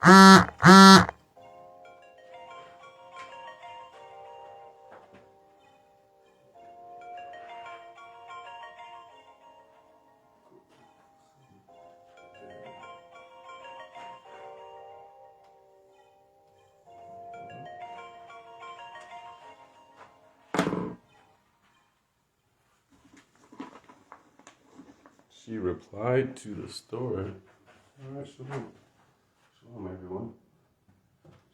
She replied to the store. All right, shalom. Shalom, everyone.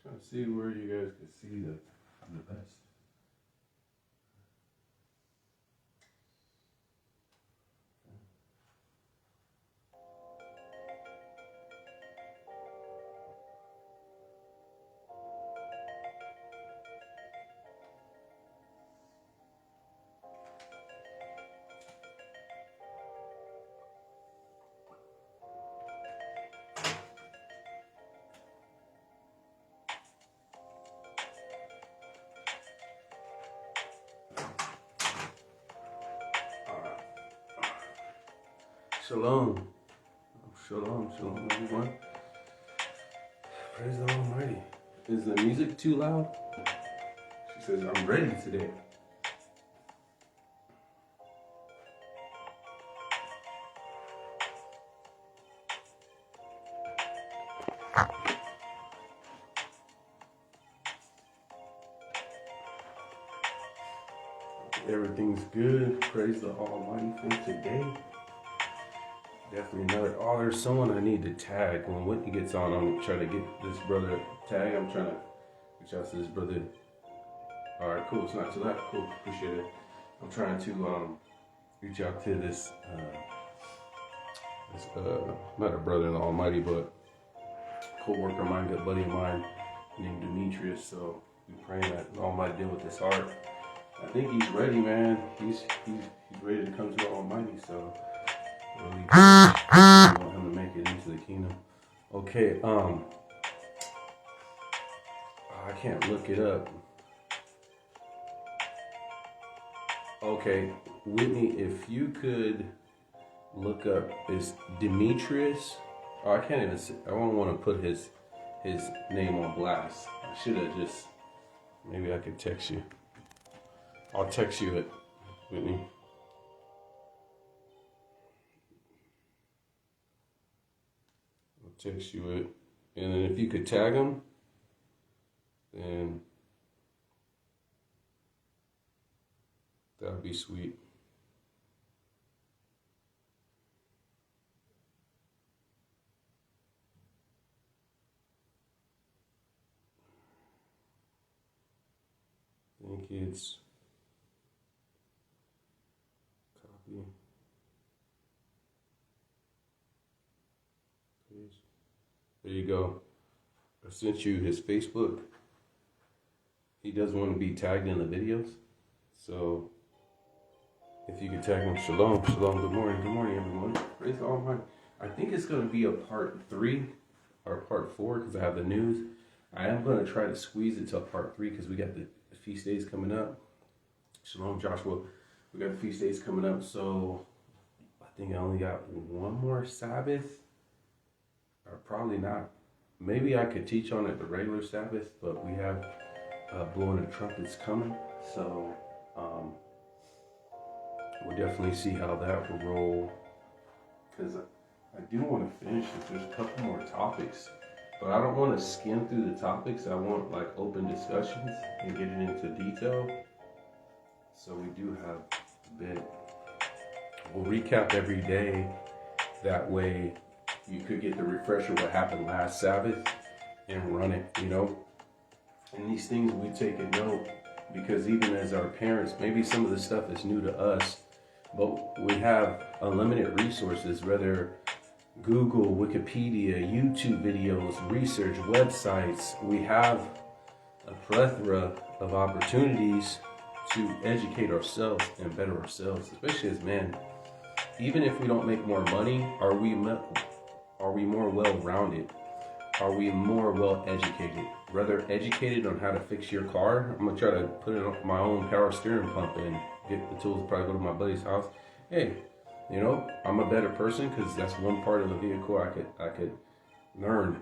Trying to see where you guys can see the best. Shalom. Shalom, shalom, everyone. Praise the Almighty. Is the music too loud? She says, I'm ready today. Everything's good. Praise the Almighty for today. Definitely another. Oh, there's someone I need to tag. When Whitney gets on, I'm trying to get this brother tag. I'm trying to reach out to this brother. All right, cool. It's not too loud. Cool. Appreciate it. I'm trying to reach out to this not a brother in the Almighty, but co-worker of mine, good buddy of mine named Demetrius. So we're praying that the Almighty deal with his heart. I think he's ready, man. He's ready to come to the Almighty. So. Really I want him to make it into the kingdom. Okay, I can't look it up. Okay, Whitney, if you could look up, is Demetrius? Oh, I can't even see. I don't want to put his name on blast. I should have just, maybe I could text you. I'll text you it, Whitney. Text you it, and then if you could tag him, then that would be sweet. I think it's copy. Paste. There you go. I sent you his Facebook. He doesn't want to be tagged in the videos. So if you could tag him, shalom, shalom, good morning, everyone. Praise the Almighty. I think it's going to be a part 3 or part 4 because I have the news. I am going to try to squeeze it to part 3 because we got the feast days coming up. Shalom, Joshua. We got the feast days coming up. So I think I only got one more Sabbath. Or probably not. Maybe I could teach on it the regular Sabbath, but we have blowing the trumpets coming. So we'll definitely see how that will roll. Because I do want to finish it. There's a couple more topics. But I don't want to skim through the topics. I want like open discussions and getting into detail. So we do have a bit. We'll recap every day. That way you could get the refresher what happened last Sabbath and run it, you know. And these things we take a note because even as our parents, maybe some of the stuff is new to us, but we have unlimited resources, whether Google, Wikipedia, YouTube videos, research, websites. We have a plethora of opportunities to educate ourselves and better ourselves, especially as men. Even if we don't make more money, are we more well-rounded? Are we more well-educated? Rather educated on how to fix your car. I'm gonna try to put in my own power steering pump and get the tools. Probably go to my buddy's house. Hey, you know, I'm a better person because that's one part of the vehicle I could learn.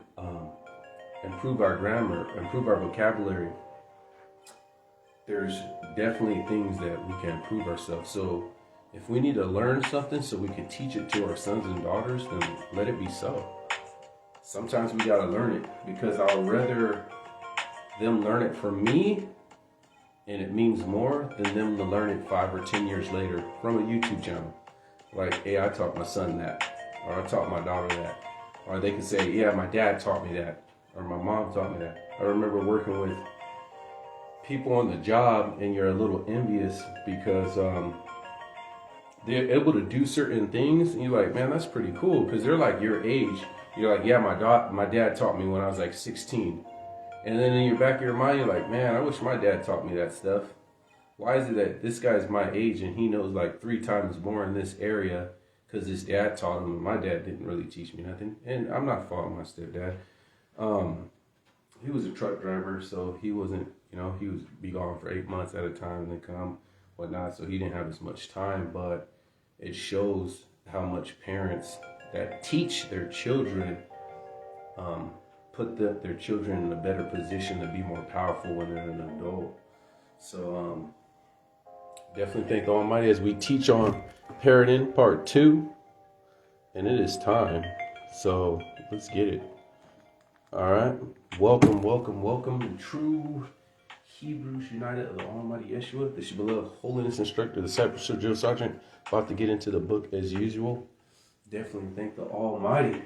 improve our grammar, improve our vocabulary, there's definitely things that we can improve ourselves. So if we need to learn something so we can teach it to our sons and daughters, then let it be so. Sometimes we gotta learn it because I'll rather them learn it from me and it means more than them to learn it 5 or 10 years later from a YouTube channel. Like, hey, I taught my son that, or I taught my daughter that. Or they can say, yeah, my dad taught me that, or my mom taught me that. I remember working with people on the job and you're a little envious because they're able to do certain things and you're like, man, that's pretty cool because they're like your age. You're like, yeah, my dad taught me when I was like 16. And then in your back of your mind, you're like, man, I wish my dad taught me that stuff. Why is it that this guy's my age and he knows like 3 times more in this area because his dad taught him and my dad didn't really teach me nothing? And I'm not faulting my stepdad. He was a truck driver, so he wasn't, he was be gone for 8 months at a time and then come, whatnot, so he didn't have as much time, but it shows how much parents that teach their children put their children in a better position to be more powerful when they're an adult. So definitely thank the Almighty as we teach on parenting part 2, and it is time. So let's get it. All right, welcome, true Hebrews United of the Almighty Yeshua. This is your beloved holiness instructor, the discipleship drill sergeant, about to get into the book as usual. Definitely thank the Almighty,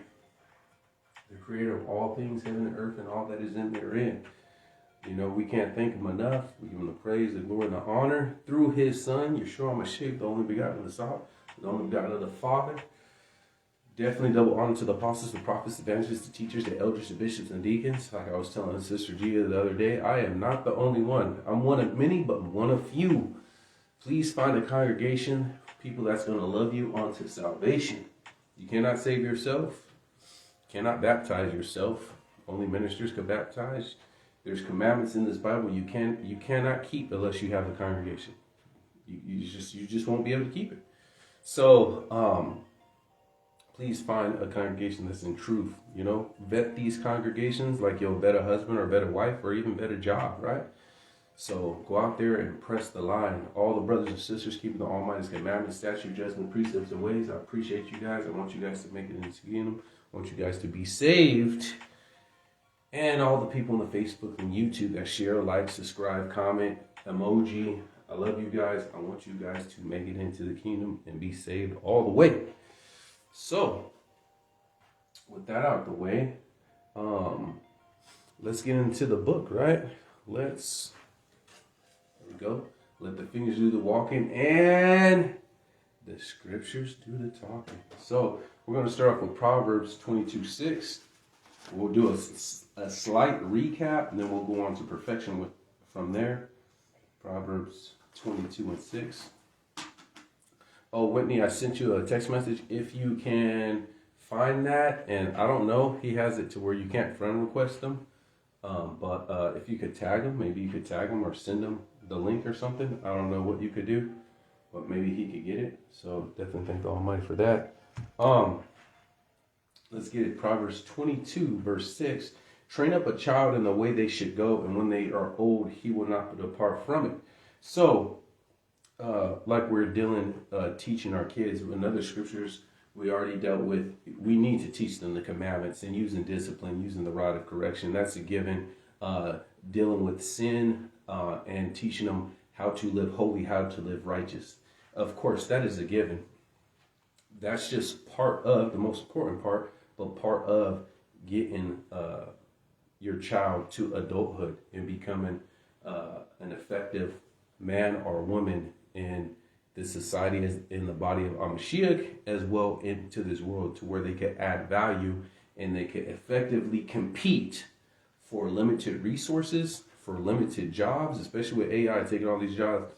the creator of all things, heaven and earth, and all that is in therein. We can't thank him enough. We give him the praise, the glory, and the honor through his son, Yeshua Mashiach, the only begotten of the Son, the only begotten of the Father. Definitely double honor to the apostles, the prophets, the evangelists, the teachers, the elders, the bishops, and deacons. Like I was telling Sister Gia the other day, I am not the only one. I'm one of many, but one of few. Please find a congregation, people that's going to love you unto salvation. You cannot save yourself. Cannot baptize yourself. Only ministers can baptize. There's commandments in this Bible you cannot keep unless you have a congregation. You just won't be able to keep it. So please find a congregation that's in truth. Vet these congregations like you'll vet a husband or vet a wife or even vet a job, right? So go out there and press the line. All the brothers and sisters keeping the Almighty's commandments, statutes, judgment, precepts, and ways. I appreciate you guys. I want you guys to make it into the kingdom. I want you guys to be saved. And all the people on the Facebook and YouTube that share, like, subscribe, comment, emoji. I love you guys. I want you guys to make it into the kingdom and be saved all the way. So, with that out of the way, let's get into the book, right? There we go. Let the fingers do the walking and the scriptures do the talking. So, we're going to start off with Proverbs 22:6. We'll do a slight recap, and then we'll go on to perfection from there. Proverbs 22:6. Oh, Whitney, I sent you a text message. If you can find that, and I don't know, he has it to where you can't friend request them. But if you could tag him, maybe you could tag him or send him the link or something. I don't know what you could do, but maybe he could get it. So definitely thank the Almighty for that. Let's get it. Proverbs 22:6. Train up a child in the way they should go, and when they are old, he will not depart from it. So, like we're teaching our kids in other scriptures, we already dealt with, we need to teach them the commandments and using discipline, using the rod of correction. That's a given. Dealing with sin and teaching them how to live holy, how to live righteous. Of course, that is a given. That's just part of, the most important part, but part of getting your child to adulthood and becoming an effective man or woman in this society, as in the body of Mashiach, as well into this world, to where they can add value and they can effectively compete for limited resources, for limited jobs, especially with AI taking all these jobs,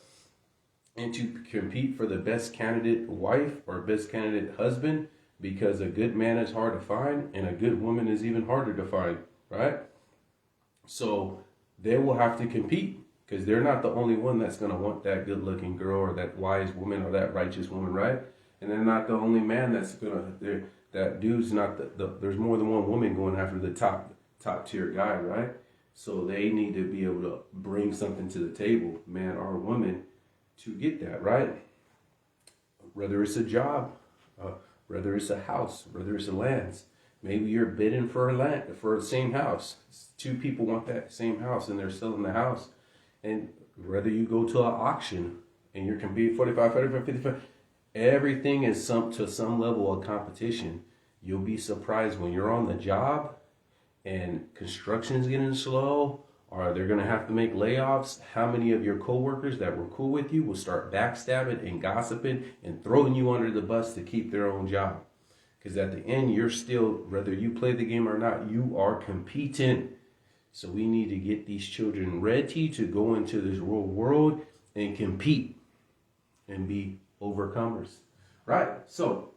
and to compete for the best candidate wife or best candidate husband, because a good man is hard to find and a good woman is even harder to find, right? So they will have to compete, because they're not the only one that's going to want that good-looking girl or that wise woman or that righteous woman, right? And they're not the only man that's going to, that dude's not there's more than one woman going after the top tier guy, right? So they need to be able to bring something to the table, man or woman, to get that, right? Whether it's a job, whether it's a house, whether it's a land. Maybe you're bidding for a land, for the same house. Two people want that same house and they're selling the house. And whether you go to an auction and you're competing 45, 45, 55, everything is to some level of competition. You'll be surprised when you're on the job and construction is getting slow, or they're going to have to make layoffs, how many of your coworkers that were cool with you will start backstabbing and gossiping and throwing you under the bus to keep their own job? Because at the end, you're still, whether you play the game or not, you are competing. So we need to get these children ready to go into this real world and compete and be overcomers. Right? So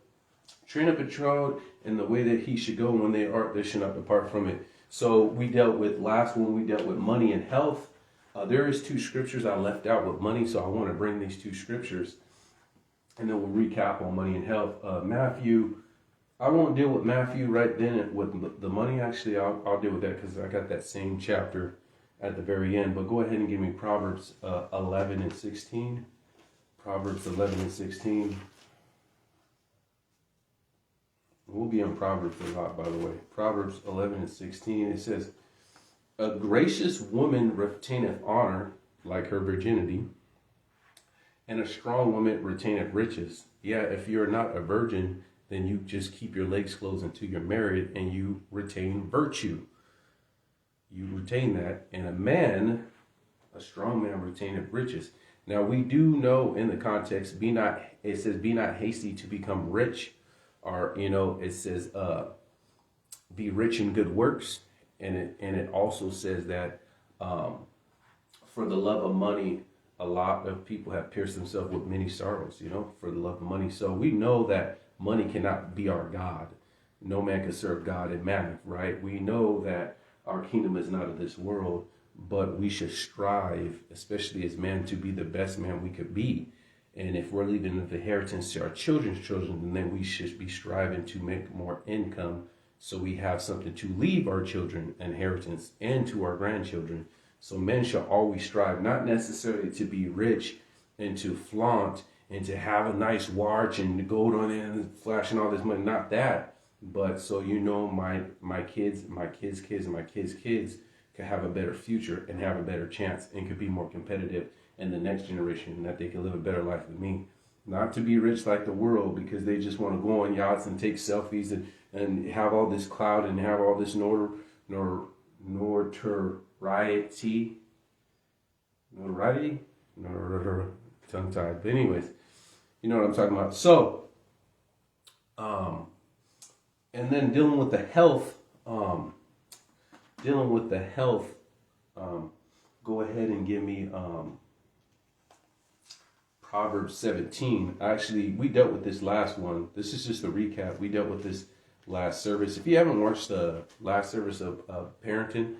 train up a child in the way that he should go. When they should not depart from it. So we dealt with money and health. There is 2 scriptures I left out with money, so I want to bring these 2 scriptures, and then we'll recap on money and health. Matthew, I won't deal with Matthew right then with the money. Actually, I'll deal with that because I got that same chapter at the very end. But go ahead and give me Proverbs 11 and 16. Proverbs 11 and 16. We'll be on Proverbs a lot, by the way. Proverbs 11 and 16, it says, a gracious woman retaineth honor, like her virginity, and a strong woman retaineth riches. Yeah, if you're not a virgin, then you just keep your legs closed until you're married, and you retain virtue. You retain that. And a strong man retaineth riches. Now, we do know in the context, it says, be not hasty to become rich. Or, it says, be rich in good works. And it also says that for the love of money, a lot of people have pierced themselves with many sorrows, for the love of money. So we know that money cannot be our God. No man can serve God and mammon, right? We know that our kingdom is not of this world, but we should strive, especially as men, to be the best man we could be. And if we're leaving an inheritance to our children's children, then we should be striving to make more income so we have something to leave our children inheritance and to our grandchildren. So men shall always strive, not necessarily to be rich and to flaunt and to have a nice watch and gold on it and flashing all this money. Not that, but so my kids, and my kids' kids can have a better future and have a better chance and could be more competitive in the next generation, that they can live a better life than me. Not to be rich like the world because they just want to go on yachts and take selfies and have all this clout and have all this notoriety. Tongue-tied. But anyways, you know what I'm talking about. So, and then dealing with the health, go ahead and give me Proverbs 17. Actually, we dealt with this last one. This is just a recap. We dealt with this last service. If you haven't watched the last service of parenting,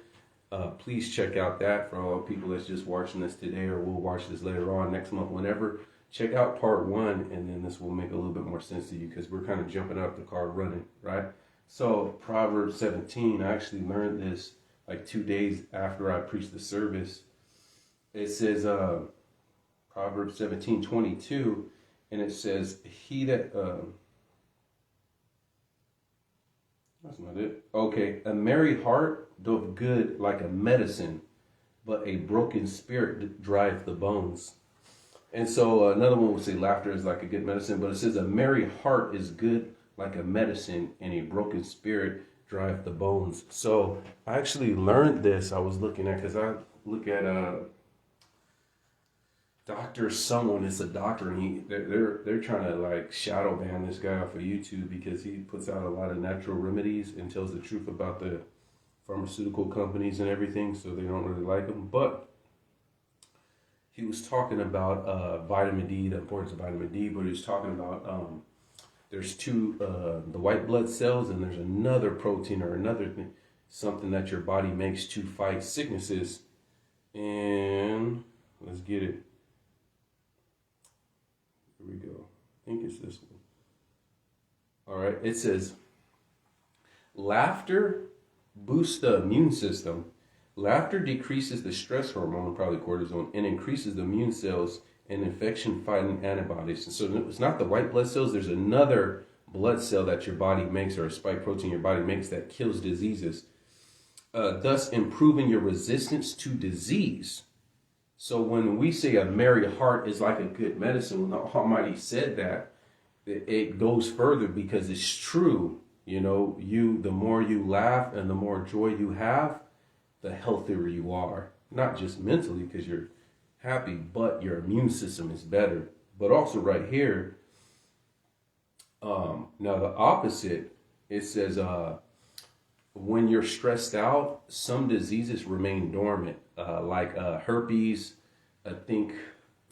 please check out that. For all people that's just watching this today, or we'll watch this later on next month, whenever, check out part 1, and then this will make a little bit more sense to you because we're kind of jumping out the car running, right? So Proverbs 17, I actually learned this like 2 days after I preached the service. It says, Proverbs 17:22, and it says, he that, that's not it. Okay, a merry heart doth good like a medicine, but a broken spirit drieth the bones. And so another one would say laughter is like a good medicine, but it says a merry heart is good like a medicine, and a broken spirit drieth the bones. So I actually learned this. I was looking at, because I look at someone is a doctor, and they're trying to like shadow ban this guy off of YouTube because he puts out a lot of natural remedies and tells the truth about the pharmaceutical companies and everything, so they don't really like him. But he was talking about vitamin D, the importance of vitamin D, but he was talking about there's two, the white blood cells, and there's another protein or another thing, something that your body makes to fight sicknesses. And let's get it. Here we go. I think it's this one. All right. It says, laughter boosts the immune system. Laughter decreases the stress hormone, probably cortisol, and increases the immune cells and infection-fighting antibodies. And so it's not the white blood cells. There's another blood cell that your body makes, or a spike protein your body makes, that kills diseases, thus improving your resistance to disease. So when we say a merry heart is like a good medicine, when the Almighty said that, it goes further, because it's true. You know, the more you laugh and the more joy you have, the healthier you are. Not just mentally because you're happy, but your immune system is better. But also right here, now the opposite, it says when you're stressed out, some diseases remain dormant, like herpes, I think,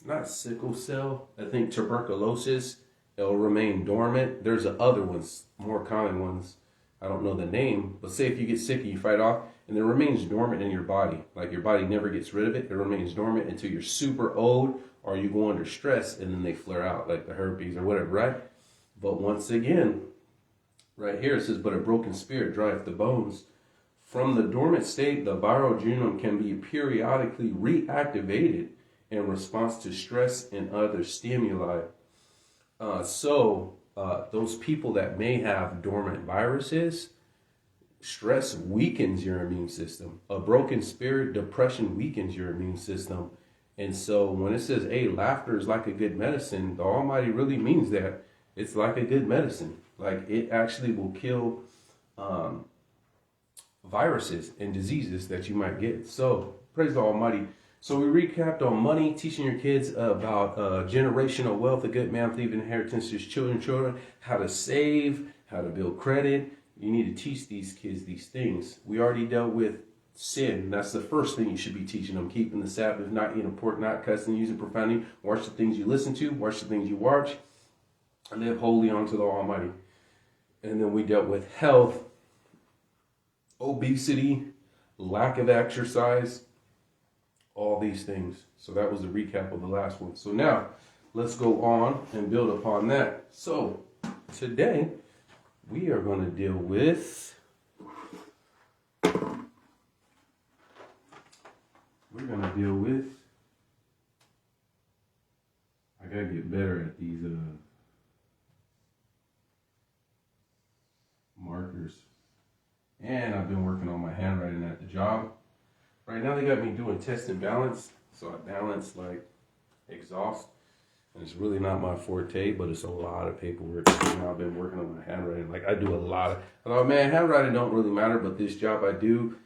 not sickle cell, I think tuberculosis, it'll remain dormant. There's other ones, more common ones, I don't know the name, but say if you get sick and you fight off, and it remains dormant in your body, like your body never gets rid of it, it remains dormant until you're super old or you go under stress, and then they flare out, like the herpes or whatever, right? But once again, right here it says, but a broken spirit drieth the bones. From the dormant state, the viral genome can be periodically reactivated in response to stress and other stimuli. Those people that may have dormant viruses, stress weakens your immune system. A broken spirit, depression weakens your immune system. And so when it says, hey, laughter is like a good medicine, the Almighty really means that. It's like a good medicine. Like, it actually will kill viruses and diseases that you might get. So praise the Almighty. So we recapped on money, teaching your kids about generational wealth, a good man leaving inheritance to his children, how to save, how to build credit. You need to teach these kids these things. We already dealt with sin. That's the first thing you should be teaching them. Keeping the Sabbath, not eating pork, not cussing, using profanity. Watch the things you listen to. Watch the things you watch. And live holy unto the Almighty. And then we dealt with health, obesity, lack of exercise, all these things. So that was the recap of the last one. So now let's go on and build upon that. So today we are going to deal with, I got to get better at these markers. And I've been working on my handwriting at the job. Right now they got me doing test and balance. So I balance like exhaust. And it's really not my forte, but it's a lot of paperwork. You know, I've been working on my handwriting. Like, I do a lot of, I thought, man, handwriting don't really matter, but this job I do,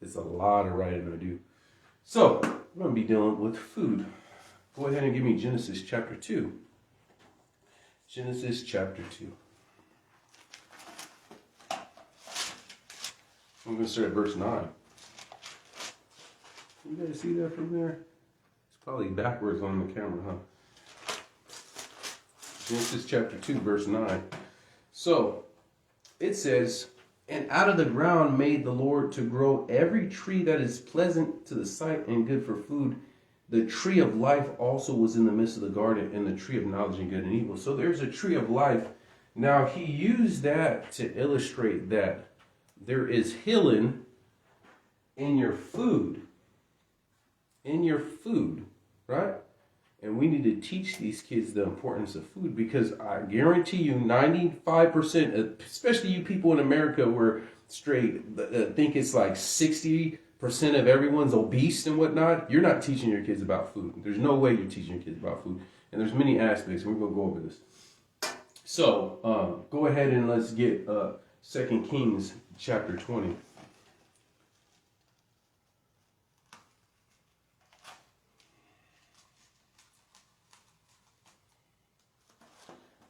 it's a lot of writing I do. So I'm going to be dealing with food. Go ahead and give me Genesis chapter 2. Genesis chapter 2. I'm going to start at verse 9. You guys see that from there? It's probably backwards on the camera, huh? Genesis chapter 2, verse 9. So, it says, and out of the ground made the Lord to grow every tree that is pleasant to the sight and good for food. The tree of life also was in the midst of the garden, and the tree of knowledge and good and evil. So there's a tree of life. Now, he used that to illustrate that there is healing in your food. In your food, right? And we need to teach these kids the importance of food, because I guarantee you 95%, especially you people in America who are straight, think it's like 60% of everyone's obese and whatnot. You're not teaching your kids about food. There's no way you're teaching your kids about food. And there's many aspects. We're going to go over this. So go ahead and let's get 2 Kings chapter 20.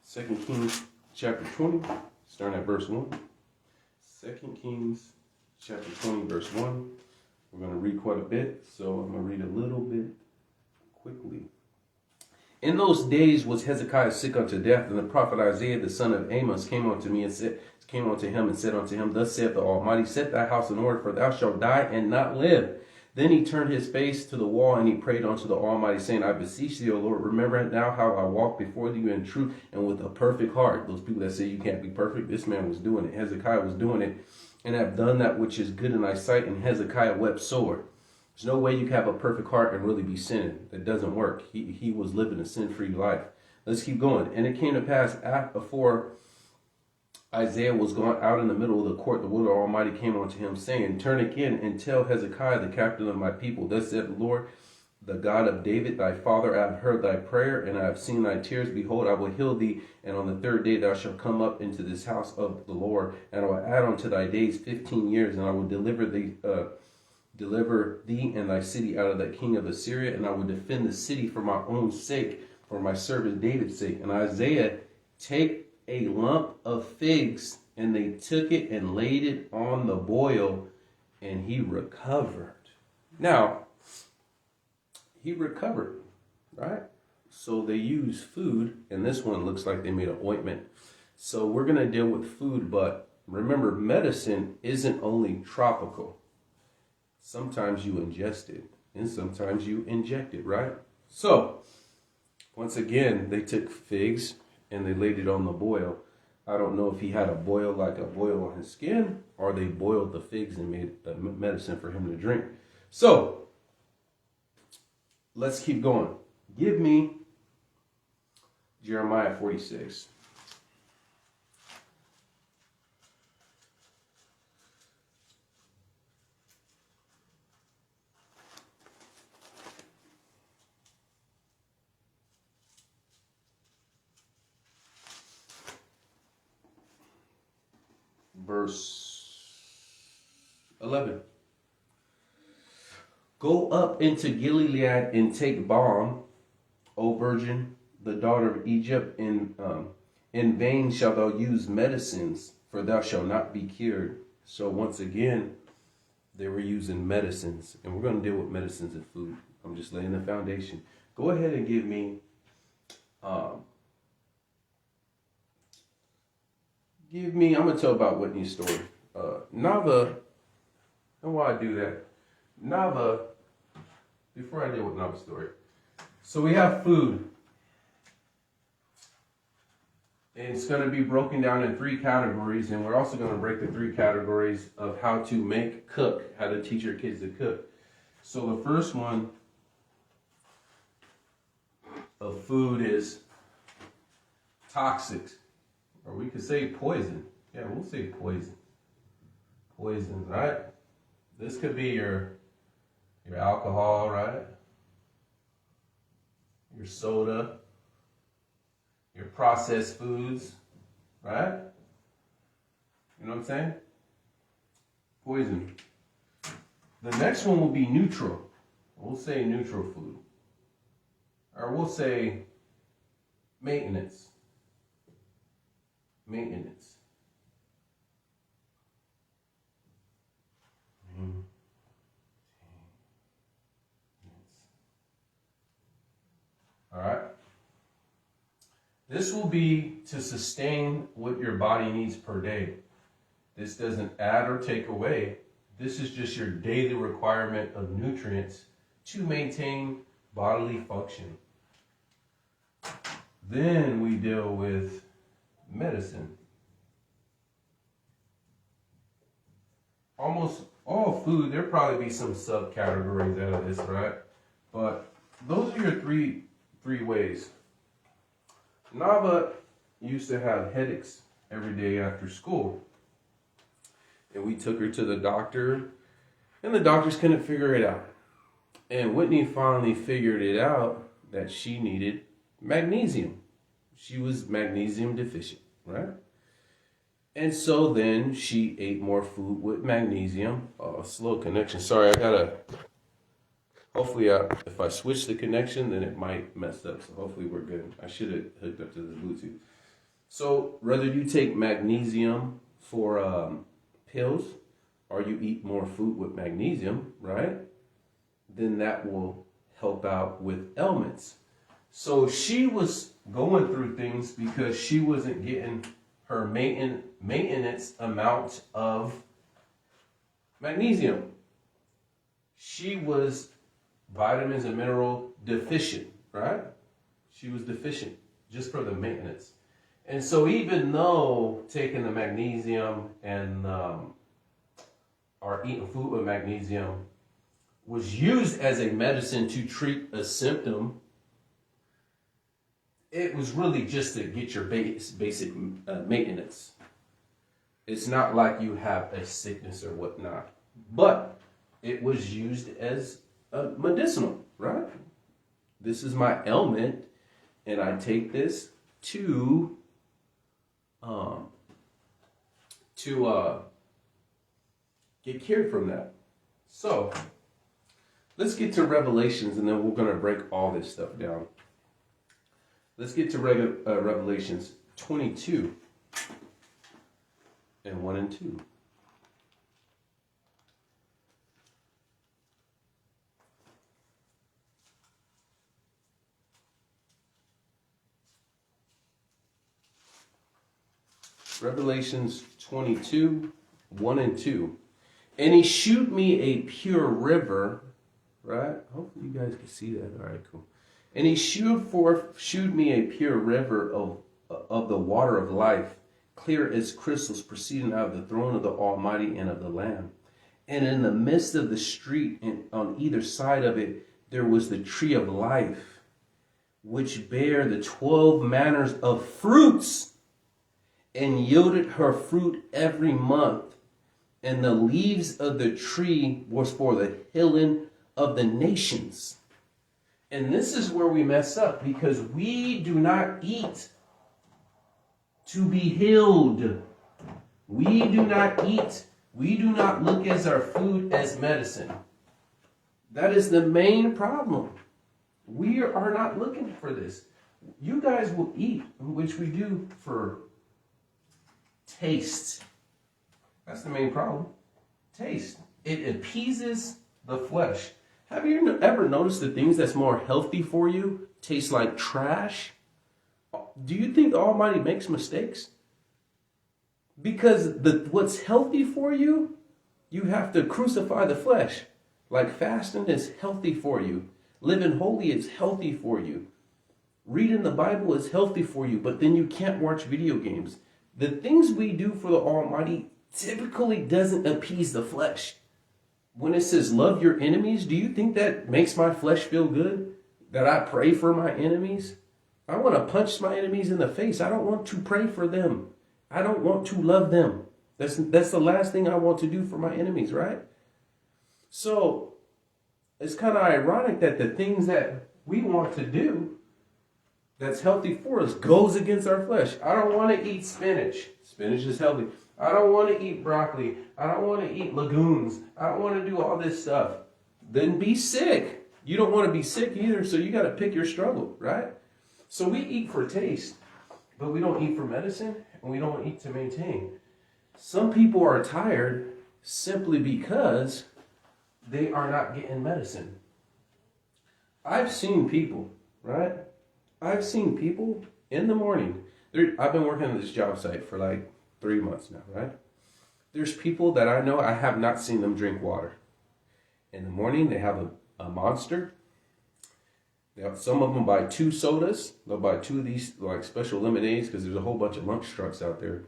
Second Kings chapter 20, starting at verse 1. 2 Kings chapter 20, verse 1. We're going to read quite a bit, so I'm going to read a little bit quickly. In those days was Hezekiah sick unto death, and the prophet Isaiah the son of Amos came unto him and said unto him, thus saith the Almighty, set thy house in order, for thou shalt die and not live. Then he turned his face to the wall and he prayed unto the Almighty, saying, I beseech thee, O Lord, remember now how I walked before thee in truth and with a perfect heart. Those people that say you can't be perfect, this man was doing it. Hezekiah was doing it, and have done that which is good in thy sight. And Hezekiah wept sore. There's no way you can have a perfect heart and really be sinning. That doesn't work. He was living a sin-free life. Let's keep going. And it came to pass before Isaiah was gone out in the middle of the court, the word of the Almighty came unto him, saying, Turn again and tell Hezekiah, the captain of my people, thus said the Lord, the God of David, thy father, I have heard thy prayer, and I have seen thy tears. Behold, I will heal thee, and on the third day thou shalt come up into this house of the Lord, and I will add unto thy days 15 years, and I will deliver thee and thy city out of the king of Assyria, and I will defend the city for my own sake, for my servant David's sake. And Isaiah, take a lump of figs, and they took it and laid it on the boil, and he recovered. Now, he recovered, right? So they use food, and this one looks like they made an ointment. So we're going to deal with food, but remember, medicine isn't only tropical. Sometimes you ingest it, and sometimes you inject it, right? So, once again, they took figs, and they laid it on the boil. I don't know if he had a boil like a boil on his skin, or they boiled the figs and made a medicine for him to drink. So, let's keep going. Give me Jeremiah 46. Verse 11. Go up into Gilead and take balm, O virgin, the daughter of Egypt. In vain shalt thou use medicines, for thou shalt not be cured. So once again, they were using medicines, and we're going to deal with medicines and food. I'm just laying the foundation. Go ahead and give me I'm going to tell about Whitney's story. Nava, and why I do that. Nava, before I deal with Nava's story. So we have food. And it's going to be broken down in 3 categories. And we're also going to break the 3 categories of how to cook, how to teach your kids to cook. So the first one of food is toxic. Or we could say poison. Yeah, we'll say poison. Poison, right? This could be your alcohol, right? Your soda, your processed foods, right? You know what I'm saying? Poison. The next one will be neutral. We'll say neutral food. Or we'll say maintenance. Maintenance. All right. This will be to sustain what your body needs per day. This doesn't add or take away. This is just your daily requirement of nutrients to maintain bodily function. Then we deal with medicine. Almost all food, there'll probably be some subcategories out of this, right? But those are your three ways. Nava used to have headaches every day after school. And we took her to the doctor, and the doctors couldn't figure it out. And Whitney finally figured it out that she needed magnesium. She was magnesium deficient, right? And so then she ate more food with magnesium. Oh, slow connection. Sorry, hopefully if I switch the connection, then it might mess up. So hopefully we're good. I should have hooked up to the Bluetooth. So whether you take magnesium for pills or you eat more food with magnesium, right? Then that will help out with ailments. So she was going through things because she wasn't getting her maintenance amount of magnesium. she was vitamins and mineral deficient, right? She was deficient just for the maintenance. And so even though taking the magnesium and or eating food with magnesium was used as a medicine to treat a symptom, it was really just to get your basic maintenance. It's not like you have a sickness or whatnot, but it was used as medicinal, right? This is my ailment, and I take this to get cured from that. So let's get to Revelations, and then we're going to break all this stuff down. Let's get to Revelations 22 and 1 and 2. Revelations 22, 1 and 2. And he shewed me a pure river, right? Hopefully you guys can see that. All right, cool. And he shewed me a pure river of the water of life, clear as crystals, proceeding out of the throne of the Almighty and of the Lamb. And in the midst of the street, and on either side of it, there was the tree of life, which bare the 12 manners of fruits, and yielded her fruit every month. And the leaves of the tree was for the healing of the nations. And this is where we mess up, because we do not eat to be healed. We do not eat. We do not look at our food as medicine. That is the main problem. We are not looking for this. You guys will eat, which we do for taste. That's the main problem. Taste. It appeases the flesh. Have you ever noticed the things that's more healthy for you taste like trash? Do you think the Almighty makes mistakes? Because what's healthy for you, you have to crucify the flesh. Like fasting is healthy for you. Living holy is healthy for you. Reading the Bible is healthy for you, but then you can't watch video games. The things we do for the Almighty typically doesn't appease the flesh. When it says love your enemies, do you think that makes my flesh feel good? That I pray for my enemies? I want to punch my enemies in the face. I don't want to pray for them. I don't want to love them. That's the last thing I want to do for my enemies, right? So it's kind of ironic that the things that we want to do that's healthy for us goes against our flesh. I don't want to eat spinach. Spinach is healthy. I don't want to eat broccoli. I don't want to eat legumes. I don't want to do all this stuff. Then be sick. You don't want to be sick either, so you got to pick your struggle, right? So we eat for taste, but we don't eat for medicine, and we don't eat to maintain. Some people are tired simply because they are not getting medicine. I've seen people, right? I've seen people in the morning. I've been working on this job site for like 3 months now, right? There's people that I know, I have not seen them drink water. In the morning, they have a Monster. Some of them buy 2 sodas. They'll buy 2 of these like special lemonades because there's a whole bunch of lunch trucks out there.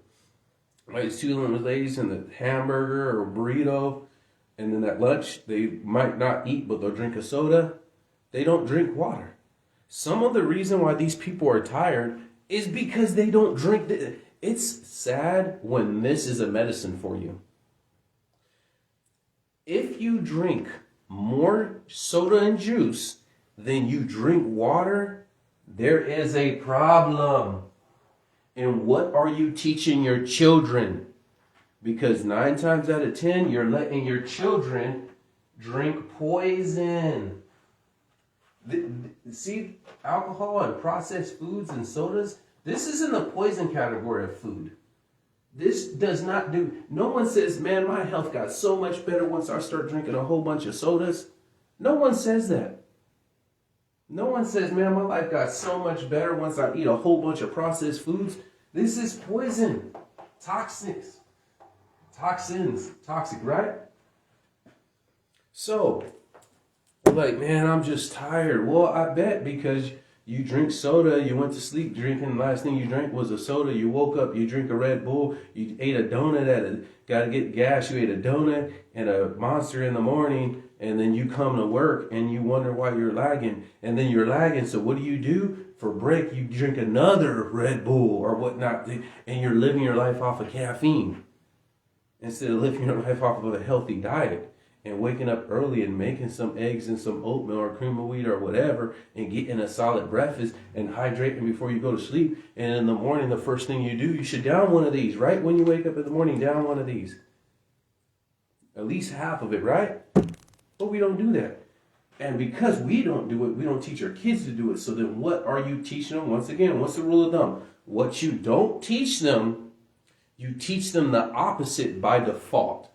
Like 2 lemonades and the hamburger or burrito. And then at lunch, they might not eat, but they'll drink a soda. They don't drink water. Some of the reason why these people are tired is because they don't drink. It's sad when this is a medicine for you. If you drink more soda and juice than you drink water, there is a problem. And what are you teaching your children? Because 9 times out of 10, you're letting your children drink poison. See, alcohol and processed foods and sodas, this is in the poison category of food. This does not do, no one says, man, my health got so much better once I start drinking a whole bunch of sodas. No one says that. No one says, man, my life got so much better once I eat a whole bunch of processed foods. This is poison. Toxins, right? So, like, man, I'm just tired. Well, I bet because you drink soda, you went to sleep drinking, the last thing you drank was a soda, you woke up, you drink a Red Bull, you ate a donut gotta get gas, you ate a donut and a Monster in the morning, and then you come to work and you wonder why you're lagging, and then you're lagging, so what do? For break, you drink another Red Bull or whatnot, and you're living your life off of caffeine instead of living your life off of a healthy diet. And waking up early and making some eggs and some oatmeal or cream of wheat or whatever and getting a solid breakfast and hydrating before you go to sleep. And in the morning, the first thing you do, you should down one of these. Right when you wake up in the morning, down one of these. At least half of it, right? But we don't do that. And because we don't do it, we don't teach our kids to do it. So then what are you teaching them? Once again, what's the rule of thumb? What you don't teach them, you teach them the opposite by default.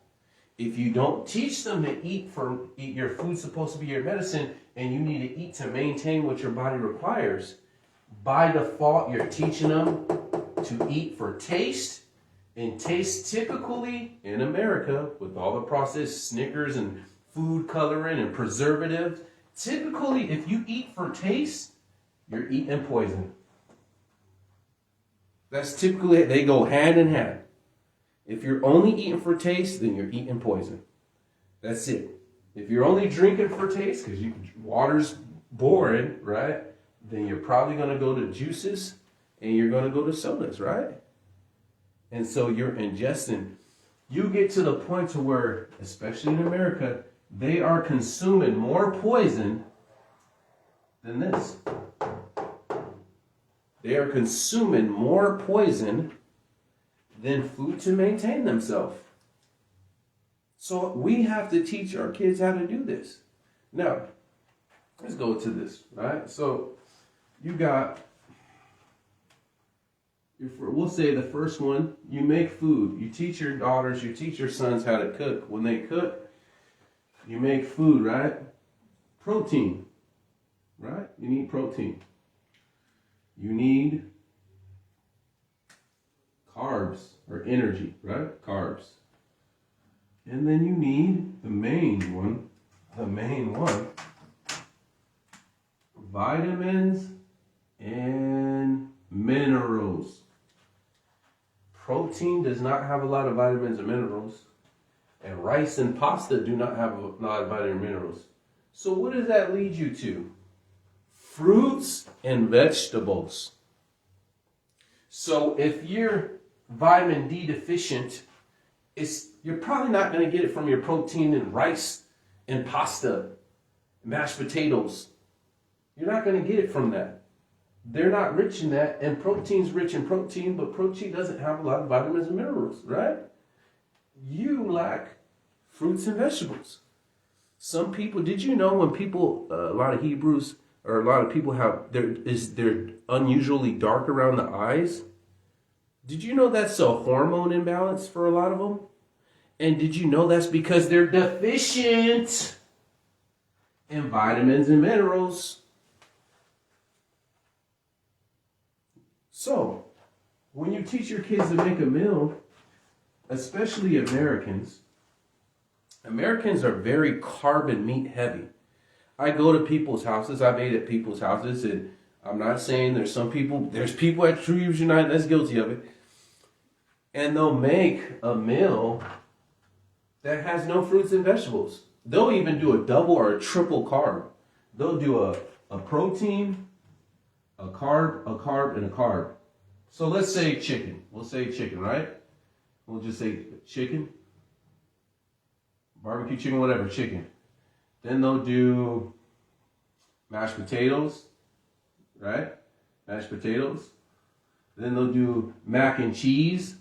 If you don't teach them to eat your food's supposed to be your medicine, and you need to eat to maintain what your body requires, by default, you're teaching them to eat for taste. And taste typically in America, with all the processed Snickers and food coloring and preservatives, typically if you eat for taste, you're eating poison. That's typically, they go hand in hand. If you're only eating for taste, then you're eating poison. That's it. If you're only drinking for taste, because water's boring, right? Then you're probably going to go to juices and you're going to go to sodas, right? And so you're ingesting. You get to the point to where, especially in America, they are consuming more poison than this. They are consuming more poison than food to maintain themselves. So we have to teach our kids how to do this. Now, let's go to this, right? So you got, we'll say the first one, you make food. You teach your daughters, you teach your sons how to cook. When they cook, you make food, right? Protein, right? You need protein. You need carbs or energy, right? Carbs. And then you need the main one, vitamins and minerals. Protein does not have a lot of vitamins and minerals, and rice and pasta do not have a lot of vitamins and minerals. So what does that lead you to? Fruits and vegetables. So if you're vitamin D deficient, you're probably not going to get it from your protein in rice and pasta, mashed potatoes. You're not going to get it from that. They're not rich in that, and protein's rich in protein, but protein doesn't have a lot of vitamins and minerals, right? You lack fruits and vegetables. Some people, did you know when people, a lot of Hebrews, or a lot of people they're unusually dark around the eyes? Did you know that's a hormone imbalance for a lot of them? And did you know that's because they're deficient in vitamins and minerals? So, when you teach your kids to make a meal, especially Americans are very carb and meat heavy. I go to people's houses, I've ate at people's houses, and I'm not saying there's people at True Hebrews United that's guilty of it, and they'll make a meal that has no fruits and vegetables. They'll even do a double or a triple carb. They'll do a protein, a carb, and a carb. So let's say chicken. We'll say chicken, right? We'll just say chicken. Barbecue chicken, whatever, chicken. Then they'll do mashed potatoes, right? Mashed potatoes. Then they'll do mac and cheese.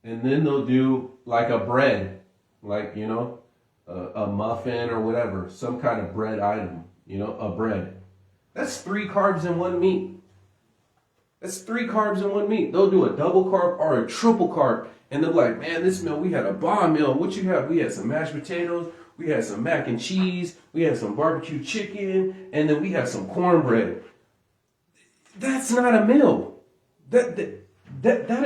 And then they'll do like a bread, like, a muffin or whatever, some kind of bread item, a bread. That's 3 carbs in one meat. They'll do a double carb or a triple carb. And they're like, man, this meal, we had a bomb meal. What you have? We had some mashed potatoes. We had some mac and cheese. We had some barbecue chicken. And then we had some cornbread. That's not a meal. That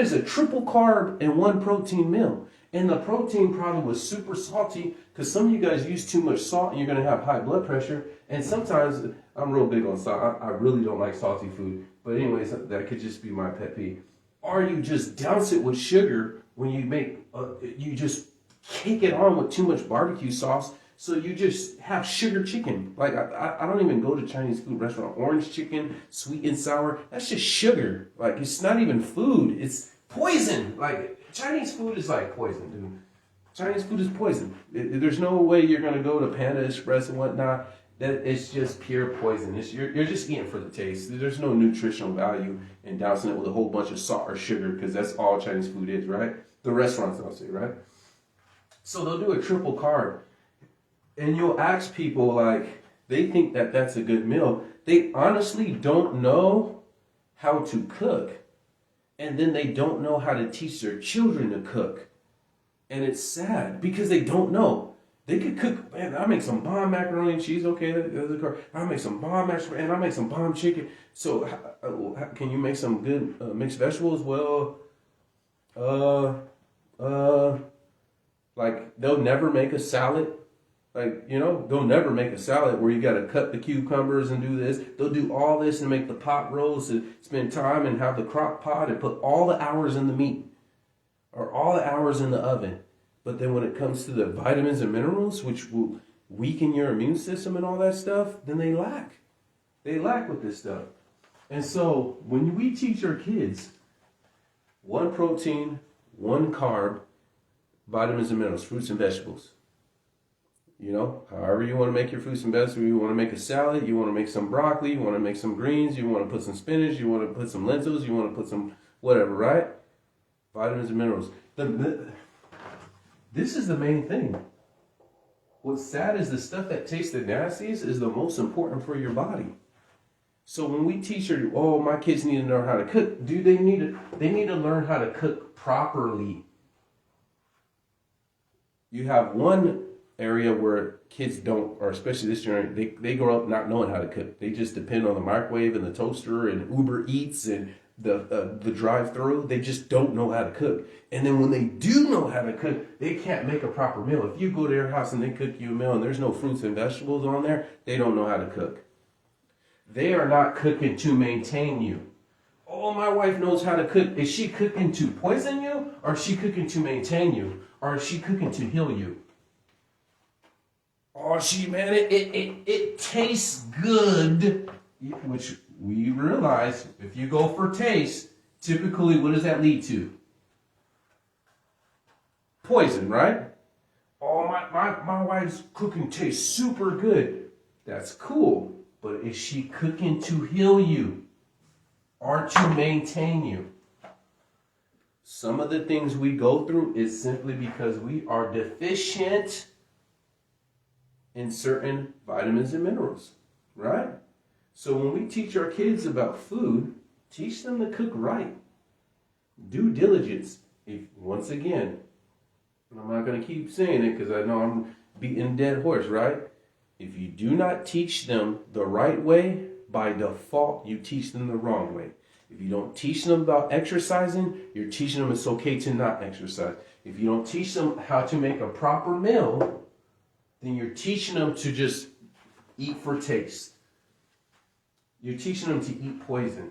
is a triple carb and 1 protein meal. And the protein probably was super salty because some of you guys use too much salt and you're going to have high blood pressure. And sometimes, I'm real big on salt. I really don't like salty food. But anyways, that could just be my pet peeve. Or you just douse it with sugar when you make, you just cake it on with too much barbecue sauce. So you just have sugar chicken. Like, I don't even go to Chinese food restaurant. Orange chicken, sweet and sour, that's just sugar. Like, it's not even food. It's poison. Like, Chinese food is like poison, dude. Chinese food is poison. There's no way you're going to go to Panda Express and whatnot. That it's just pure poison. You're just eating for the taste. There's no nutritional value in dousing it with a whole bunch of salt or sugar because that's all Chinese food is, right? The restaurants don't say, right? So they'll do a triple carb. And you'll ask people, like, they think that that's a good meal. They honestly don't know how to cook. And then they don't know how to teach their children to cook. And it's sad because they don't know. They could cook, man, I make some bomb macaroni and cheese, okay, that's a carb. I make some bomb mashed and I make some bomb chicken. So can you make some good mixed vegetables? Well, like they'll never make a salad. Like, you know, they'll never make a salad where you got to cut the cucumbers and do this. They'll do all this and make the pot roast and spend time and have the crock pot and put all the hours in the meat or all the hours in the oven. But then when it comes to the vitamins and minerals, which will weaken your immune system and all that stuff, then they lack. They lack with this stuff. And so when we teach our kids one protein, one carb, vitamins and minerals, fruits and vegetables. You know, however you want to make your fruits and vegetables, you want to make a salad, you want to make some broccoli, you want to make some greens, you want to put some spinach, you want to put some lentils, you want to put some whatever, right? Vitamins and minerals. This is the main thing. What's sad is the stuff that tastes the nastiest is the most important for your body. So when we teach her, oh, my kids need to know how to cook, they need to learn how to cook properly. You have one area where kids don't, or especially this generation, they grow up not knowing how to cook. They just depend on the microwave and the toaster and Uber Eats and the drive-through. They just don't know how to cook. And then when they do know how to cook, they can't make a proper meal. If you go to their house and they cook you a meal and there's no fruits and vegetables on there, they don't know how to cook. They are not cooking to maintain you. Oh, my wife knows how to cook. Is she cooking to poison you? Or is she cooking to maintain you? Or is she cooking to heal you? Oh, it tastes good. Which we realize, if you go for taste, typically what does that lead to? Poison, right? Oh, my wife's cooking tastes super good. That's cool. But is she cooking to heal you or to maintain you? Some of the things we go through is simply because we are deficient in certain vitamins and minerals, right? So when we teach our kids about food, teach them to cook right. Due diligence. Once again, I'm not going to keep saying it because I know I'm beating a dead horse, right? If you do not teach them the right way, by default, you teach them the wrong way. If you don't teach them about exercising, you're teaching them it's okay to not exercise. If you don't teach them how to make a proper meal, then you're teaching them to just eat for taste. You're teaching them to eat poison.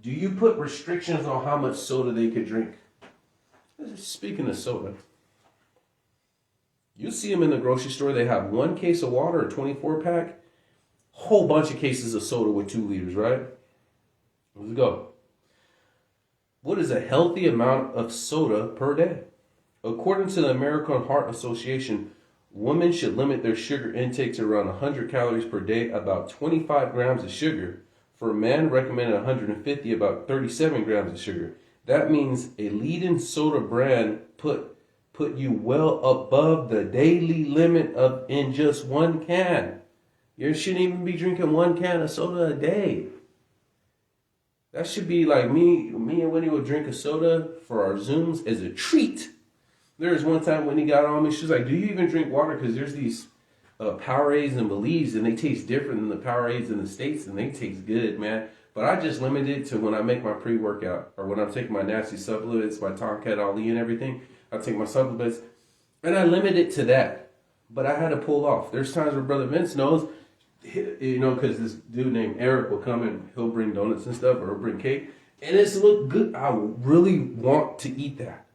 Do you put restrictions on how much soda they could drink? Speaking of soda, you see them in the grocery store. They have 1 case of water, a 24-pack, whole bunch of cases of soda with 2 liters, right? Let's go. What is a healthy amount of soda per day? According to the American Heart Association, women should limit their sugar intake to around 100 calories per day, about 25 grams of sugar. For men, recommended 150, about 37 grams of sugar. That means a leading soda brand put you well above the daily limit in just 1 can. You shouldn't even be drinking 1 can of soda a day. That should be like me and Winnie would drink a soda for our Zooms as a treat. There was one time Winnie got on me, she was like, do you even drink water? Because there's these Powerades and Believes, and they taste different than the Powerades in the States, and they taste good, man. But I just limit it to when I make my pre-workout or when I'm taking my nasty supplements, my Tomcat Ali and everything. I take my supplements, and I limit it to that. But I had to pull off. There's times where Brother Vince knows, because this dude named Eric will come and he'll bring donuts and stuff, or he'll bring cake, and it's look good. I really want to eat that,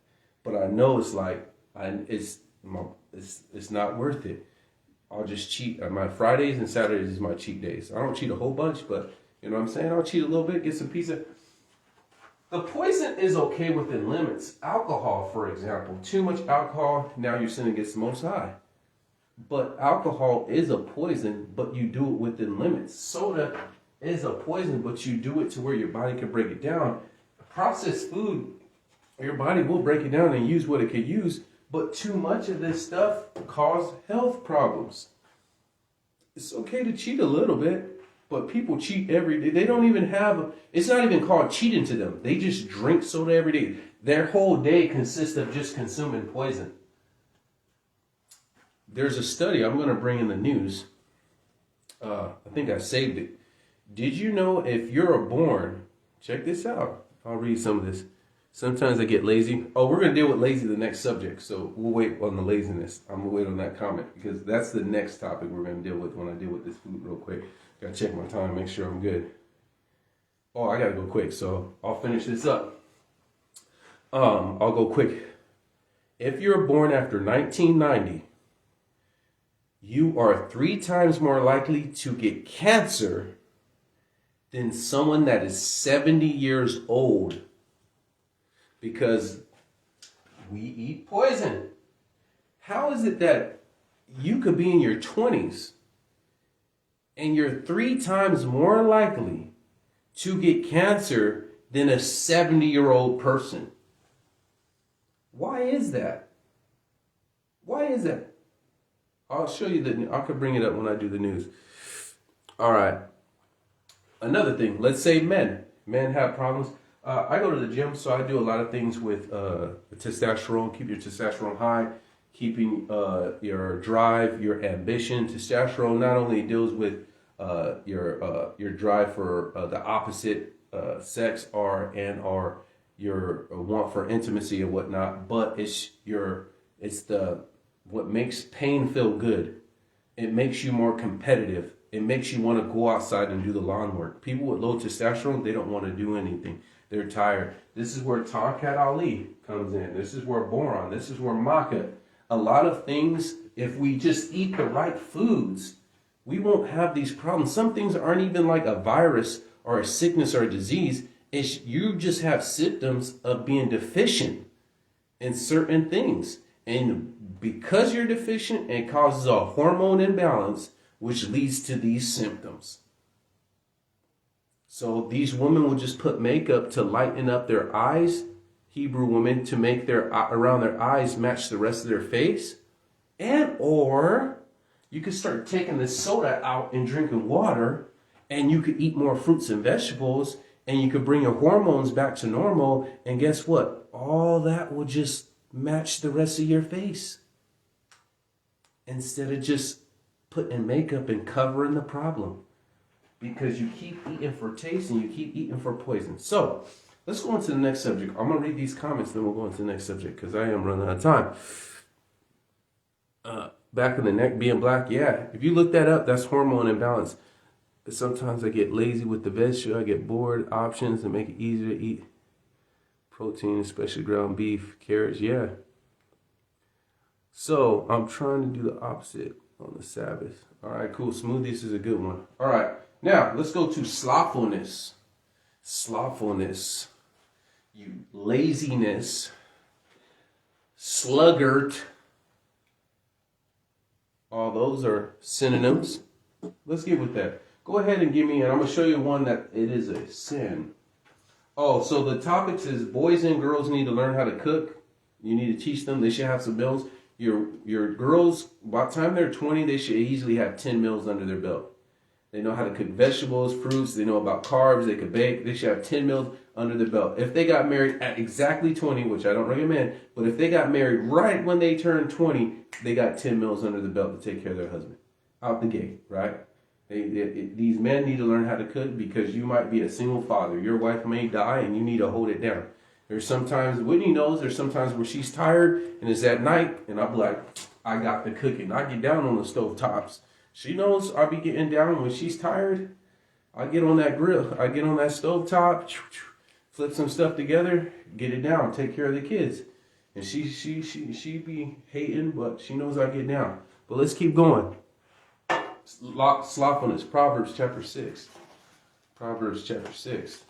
but I know it's like it's not worth it. I'll just cheat. My Fridays and Saturdays is my cheat days. I don't cheat a whole bunch, but you know what I'm saying? I'll cheat a little bit, get some pizza. The poison is okay within limits. Alcohol, for example, too much alcohol, now you're sinning against the Most High. But alcohol is a poison, but you do it within limits. Soda is a poison, but you do it to where your body can break it down. Processed food, your body will break it down and use what it can use, but too much of this stuff causes health problems. It's okay to cheat a little bit, but people cheat every day. They don't even have, it's not even called cheating to them. They just drink soda every day. Their whole day consists of just consuming poison. There's a study I'm going to bring in the news. I think I saved it. Did you know if you're born, check this out. I'll read some of this. Sometimes I get lazy. Oh, we're going to deal with lazy the next subject. So we'll wait on the laziness. I'm going to wait on that comment because that's the next topic we're going to deal with when I deal with this food real quick. Got to check my time, make sure I'm good. Oh, I got to go quick. So I'll finish this up. I'll go quick. If you're born after 1990, you are 3 times more likely to get cancer than someone that is 70 years old. Because we eat poison. How is it that you could be in your 20s and you're 3 times more likely to get cancer than a 70-year-old person? Why is that? Why is that? I'll show you I could bring it up when I do the news. All right. Another thing, let's say men. Men have problems. I go to the gym, so I do a lot of things with testosterone. Keep your testosterone high, keeping your drive, your ambition. Testosterone not only deals with your drive for the opposite sex or your want for intimacy and whatnot, but it's what makes pain feel good. It makes you more competitive. It makes you want to go outside and do the lawn work. People with low testosterone, they don't want to do anything. They're tired. This is where Tonkat Ali comes in. This is where Boron. This is where Maca. A lot of things, if we just eat the right foods, we won't have these problems. Some things aren't even like a virus or a sickness or a disease. You just have symptoms of being deficient in certain things. And because you're deficient, it causes a hormone imbalance, which leads to these symptoms. So these women will just put makeup to lighten up their eyes. Hebrew women to make around their eyes match the rest of their face. Or you could start taking the soda out and drinking water, and you could eat more fruits and vegetables, and you could bring your hormones back to normal. And guess what? All that will just match the rest of your face. Instead of just putting makeup and covering the problem. Because you keep eating for taste and you keep eating for poison. So, let's go on to the next subject. I'm going to read these comments, then we'll go on to the next subject because I am running out of time. Back of the neck being black, yeah. If you look that up, that's hormone imbalance. But sometimes I get lazy with the vegetable. I get bored. Options that make it easier to eat protein, especially ground beef, carrots, yeah. So, I'm trying to do the opposite on the Sabbath. All right, cool. Smoothies is a good one. All right. Now, let's go to slothfulness. Slothfulness. You laziness. Sluggard. All those are synonyms. Let's get with that. Go ahead and give me, and I'm going to show you one that it is a sin. Oh, so the topics is boys and girls need to learn how to cook. You need to teach them. They should have some meals. Your girls, by the time they're 20, they should easily have 10 meals under their belt. They know how to cook vegetables, fruits. They know about carbs. They could bake. They should have 10 meals under their belt. If they got married at exactly 20, which I don't recommend, but if they got married right when they turned 20, they got 10 meals under the belt to take care of their husband. Out the gate, right? These men need to learn how to cook because you might be a single father. Your wife may die and you need to hold it down. There's sometimes, Whitney knows, there's sometimes where she's tired and it's at night and I'll be like, I got the cooking. I get down on the stove tops. She knows I'll be getting down when she's tired. I get on that grill. I get on that stove top, flip some stuff together, get it down, take care of the kids. And she be hating, but she knows I get down. But let's keep going. Slothfulness, Proverbs chapter 6. Proverbs chapter 6.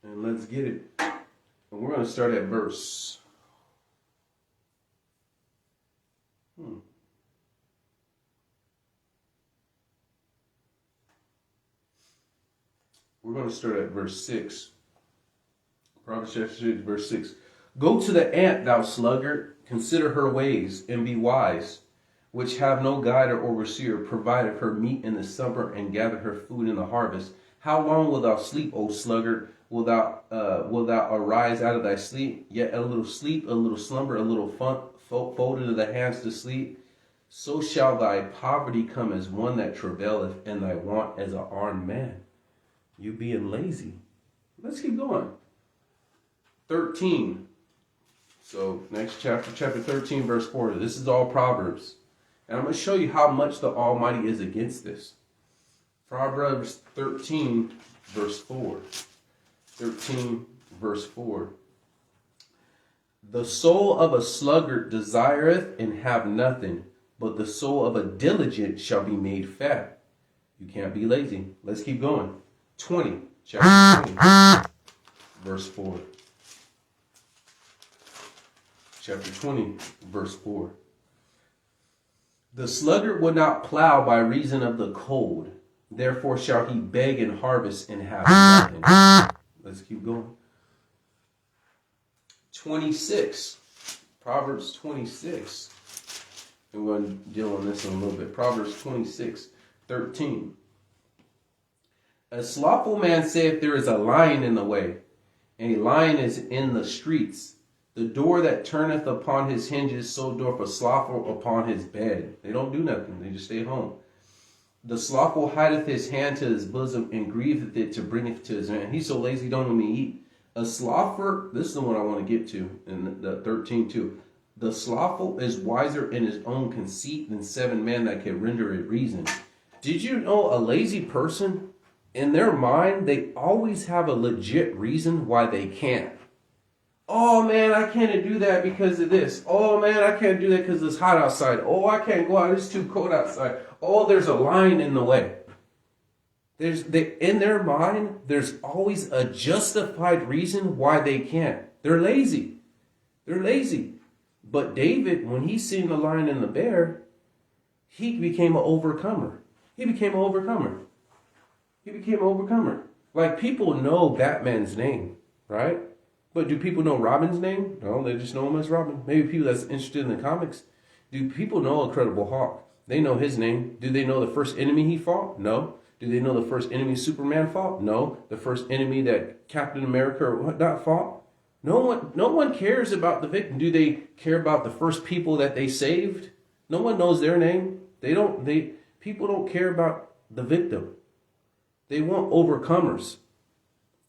And let's get it. And we're going to start at verse. We're going to start at verse 6. Proverbs chapter 6, verse 6. Go to the ant, thou sluggard, consider her ways, and be wise, which have no guide or overseer, provided her meat in the summer, and gather her food in the harvest. How long wilt thou sleep, O sluggard? Wilt thou arise out of thy sleep? Yet a little sleep, a little slumber, a little folded of the hands to sleep. So shall thy poverty come as one that travaileth, and thy want as an armed man. You being lazy. Let's keep going. 13. So next chapter, chapter 13, verse 4. This is all Proverbs. And I'm going to show you how much the Almighty is against this. Proverbs 13, verse 4. 13, verse 4. The soul of a sluggard desireth and have nothing, but the soul of a diligent shall be made fat. You can't be lazy. Let's keep going. 20, chapter 20, verse 4. Chapter 20, verse 4. The sluggard will not plow by reason of the cold. Therefore shall he beg and harvest and have nothing. Let's keep going. 26. Proverbs 26. And we're going to deal on this in a little bit. Proverbs 26, 13. A slothful man saith, there is a lion in the way, and a lion is in the streets. The door that turneth upon his hinges, so doth a slothful upon his bed. They don't do nothing. They just stay home. The slothful hideth his hand to his bosom, and grieveth it to bring it to his hand. He's so lazy, don't let me eat. A slothful, this is the one I want to get to in the 13 too. The slothful is wiser in his own conceit than 7 men that can render it reason. Did you know a lazy person, in their mind, they always have a legit reason why they can't. Oh man, I can't do that because of this. Oh man, I can't do that because it's hot outside. Oh, I can't go out, it's too cold outside. Oh, there's a lion in the way. In their mind, there's always a justified reason why they can't. They're lazy. They're lazy. But David, when he seen the lion and the bear, he became an overcomer. He became an overcomer. He became an overcomer. Like, people know Batman's name, right? But do people know Robin's name? No, they just know him as Robin. Maybe people that's interested in the comics. Do people know Incredible Hulk? They know his name. Do they know the first enemy he fought? No. Do they know the first enemy Superman fought? No. The first enemy that Captain America or whatnot fought? No one cares about the victim. Do they care about the first people that they saved? No one knows their name. People don't care about the victim. They want overcomers.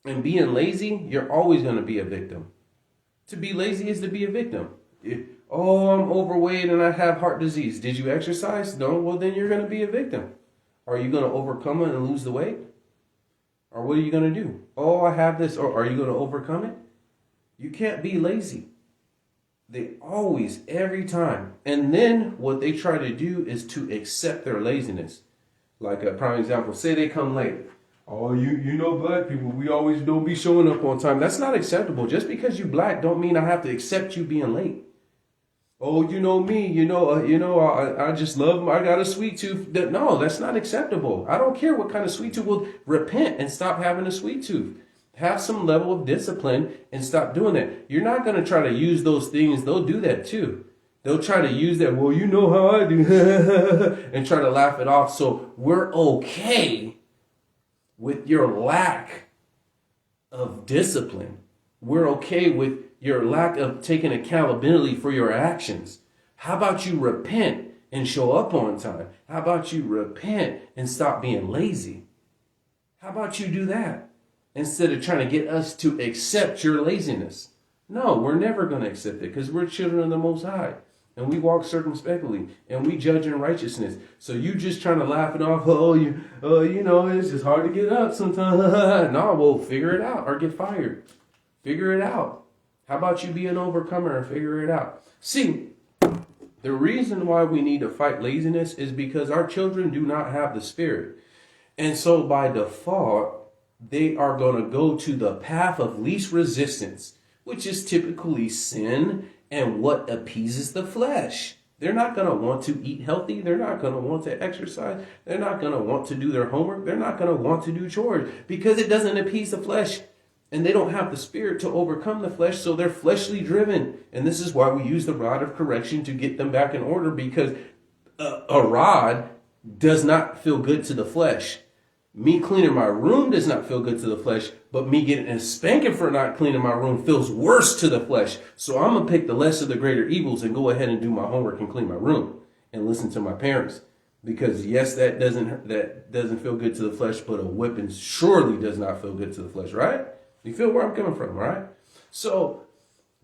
And being lazy, you're always going to be a victim. To be lazy is to be a victim. Oh, I'm overweight and I have heart disease. Did you exercise? No. Well, then you're going to be a victim. Are you going to overcome it and lose the weight? Or what are you going to do? Oh, I have this. Or are you going to overcome it? You can't be lazy. They always, every time. And then what they try to do is to accept their laziness. Like a prime example, say they come late. Oh, you know black people, we always don't be showing up on time. That's not acceptable. Just because you black don't mean I have to accept you being late. Oh, you know me, I just love, I got a sweet tooth. No, that's not acceptable. I don't care what kind of sweet tooth. Well, repent and stop having a sweet tooth. Have some level of discipline and stop doing that. You're not going to try to use those things. They'll do that too. They'll try to use that, well, you know how I do, and try to laugh it off. So we're okay with your lack of discipline. We're okay with your lack of taking accountability for your actions. How about you repent and show up on time? How about you repent and stop being lazy? How about you do that instead of trying to get us to accept your laziness? No, we're never going to accept it because we're children of the Most High. And we walk circumspectly, and we judge in righteousness. So you just trying to laugh it off, it's just hard to get up sometimes. No, well, figure it out or get fired. Figure it out. How about you be an overcomer and figure it out? See, the reason why we need to fight laziness is because our children do not have the Spirit. And so by default, they are going to go to the path of least resistance, which is typically sin and what appeases the flesh. They're not going to want to eat healthy. They're not going to want to exercise. They're not going to want to do their homework. They're not going to want to do chores because it doesn't appease the flesh. And they don't have the Spirit to overcome the flesh, so they're fleshly driven. And this is why we use the rod of correction to get them back in order, because a rod does not feel good to the flesh. Me cleaning my room does not feel good to the flesh, but me getting a spanking for not cleaning my room feels worse to the flesh. So I'm going to pick the less of the greater evils and go ahead and do my homework and clean my room and listen to my parents. Because yes, that doesn't feel good to the flesh, but a whipping surely does not feel good to the flesh, right? You feel where I'm coming from, right? So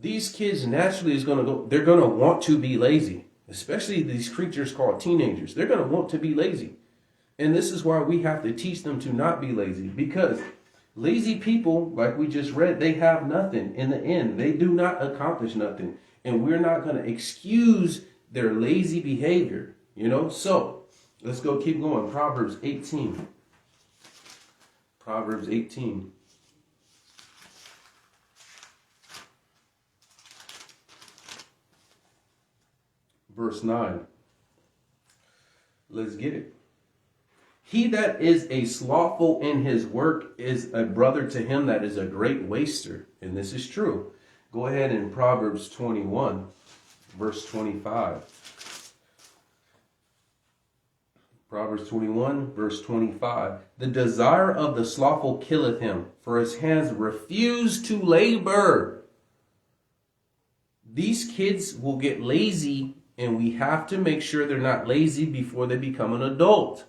these kids naturally they're going to want to be lazy, especially these creatures called teenagers. They're going to want to be lazy. And this is why we have to teach them to not be lazy, because lazy people, like we just read, they have nothing in the end. They do not accomplish nothing. And we're not going to excuse their lazy behavior, So let's go keep going. Proverbs 18. Proverbs 18. Verse 9. Let's get it. He that is a slothful in his work is a brother to him that is a great waster. And this is true. Go ahead in Proverbs 21, verse 25. Proverbs 21, verse 25. The desire of the slothful killeth him, for his hands refuse to labor. These kids will get lazy, and we have to make sure they're not lazy before they become an adult.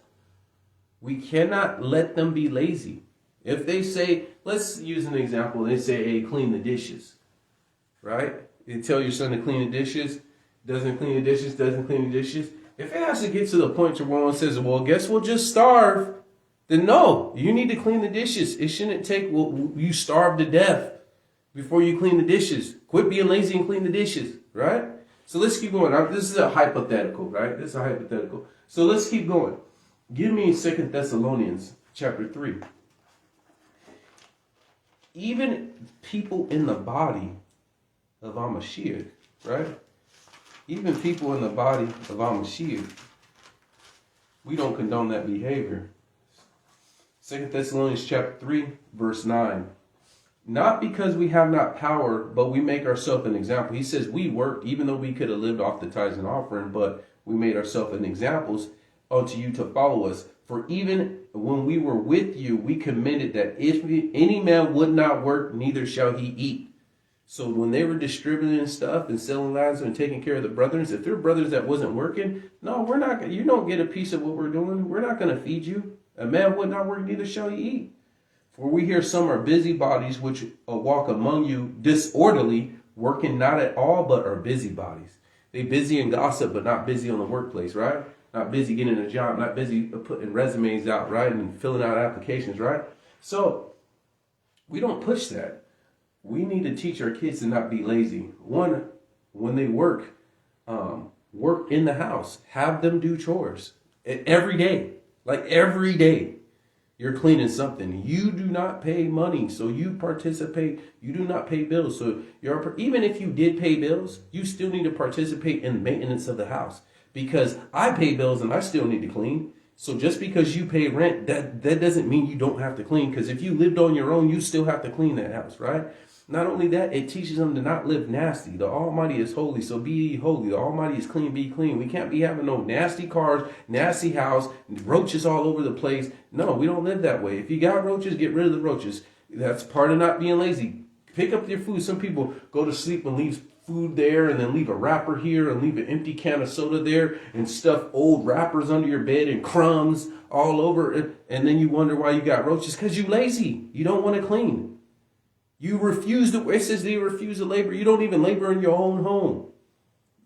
We cannot let them be lazy. If they say, let's use an example, they say, hey, clean the dishes, right? You tell your son to clean the dishes, doesn't clean the dishes. If it has to get to the point where one says, well, guess we'll just starve, then no, you need to clean the dishes. It shouldn't take, you starve to death before you clean the dishes. Quit being lazy and clean the dishes, right? So let's keep going. This is a hypothetical, right? This is a hypothetical. So let's keep going. Give me 2 Thessalonians chapter 3. Even people in the body of Amashiach, right? Even people in the body of Amashiach, we don't condone that behavior. 2 Thessalonians chapter 3, verse 9. Not because we have not power, but we make ourselves an example. He says we worked, even though we could have lived off the tithes and offering, but we made ourselves an examples unto you to follow us. For even when we were with you, we commended that if any man would not work, neither shall he eat. So when they were distributing stuff and selling lives and taking care of the brothers, if they're brothers that wasn't working, no, we're not. You don't get a piece of what we're doing. We're not going to feed you. A man would not work, neither shall he eat. For we hear some are busybodies which walk among you disorderly, working not at all, but are busybodies. They busy and gossip, but not busy on the workplace, right? Not busy getting a job, not busy putting resumes out, right? And filling out applications, right? So we don't push that. We need to teach our kids to not be lazy. One, when they work in the house. Have them do chores every day. Like every day. You're cleaning something. You do not pay money, so you participate. You do not pay bills. So even if you did pay bills, you still need to participate in the maintenance of the house. Because I pay bills and I still need to clean. So just because you pay rent, that doesn't mean you don't have to clean. Because if you lived on your own, you still have to clean that house, right? Not only that, it teaches them to not live nasty. The Almighty is holy, so be ye holy. The Almighty is clean, be clean. We can't be having no nasty cars, nasty house, roaches all over the place. No, we don't live that way. If you got roaches, get rid of the roaches. That's part of not being lazy. Pick up your food. Some people go to sleep and leave food there and then leave a wrapper here and leave an empty can of soda there and stuff old wrappers under your bed and crumbs all over it. And then you wonder why you got roaches, because you lazy. You don't want to clean. You refuse to, it says they refuse to labor. You don't even labor in your own home.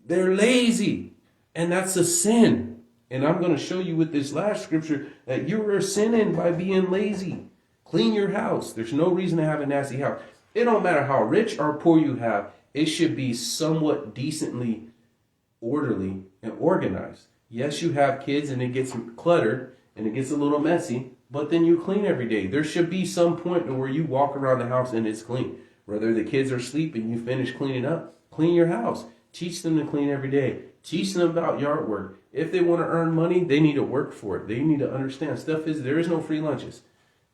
They're lazy. And that's a sin. And I'm going to show you with this last scripture that you are sinning by being lazy. Clean your house. There's no reason to have a nasty house. It don't matter how rich or poor you have. It should be somewhat decently orderly and organized. Yes, you have kids and it gets cluttered and it gets a little messy, but then you clean every day. There should be some point where you walk around the house and it's clean. Whether the kids are asleep and you finish cleaning up, clean your house. Teach them to clean every day. Teach them about yard work. If they want to earn money, they need to work for it. They need to understand there is no free lunches.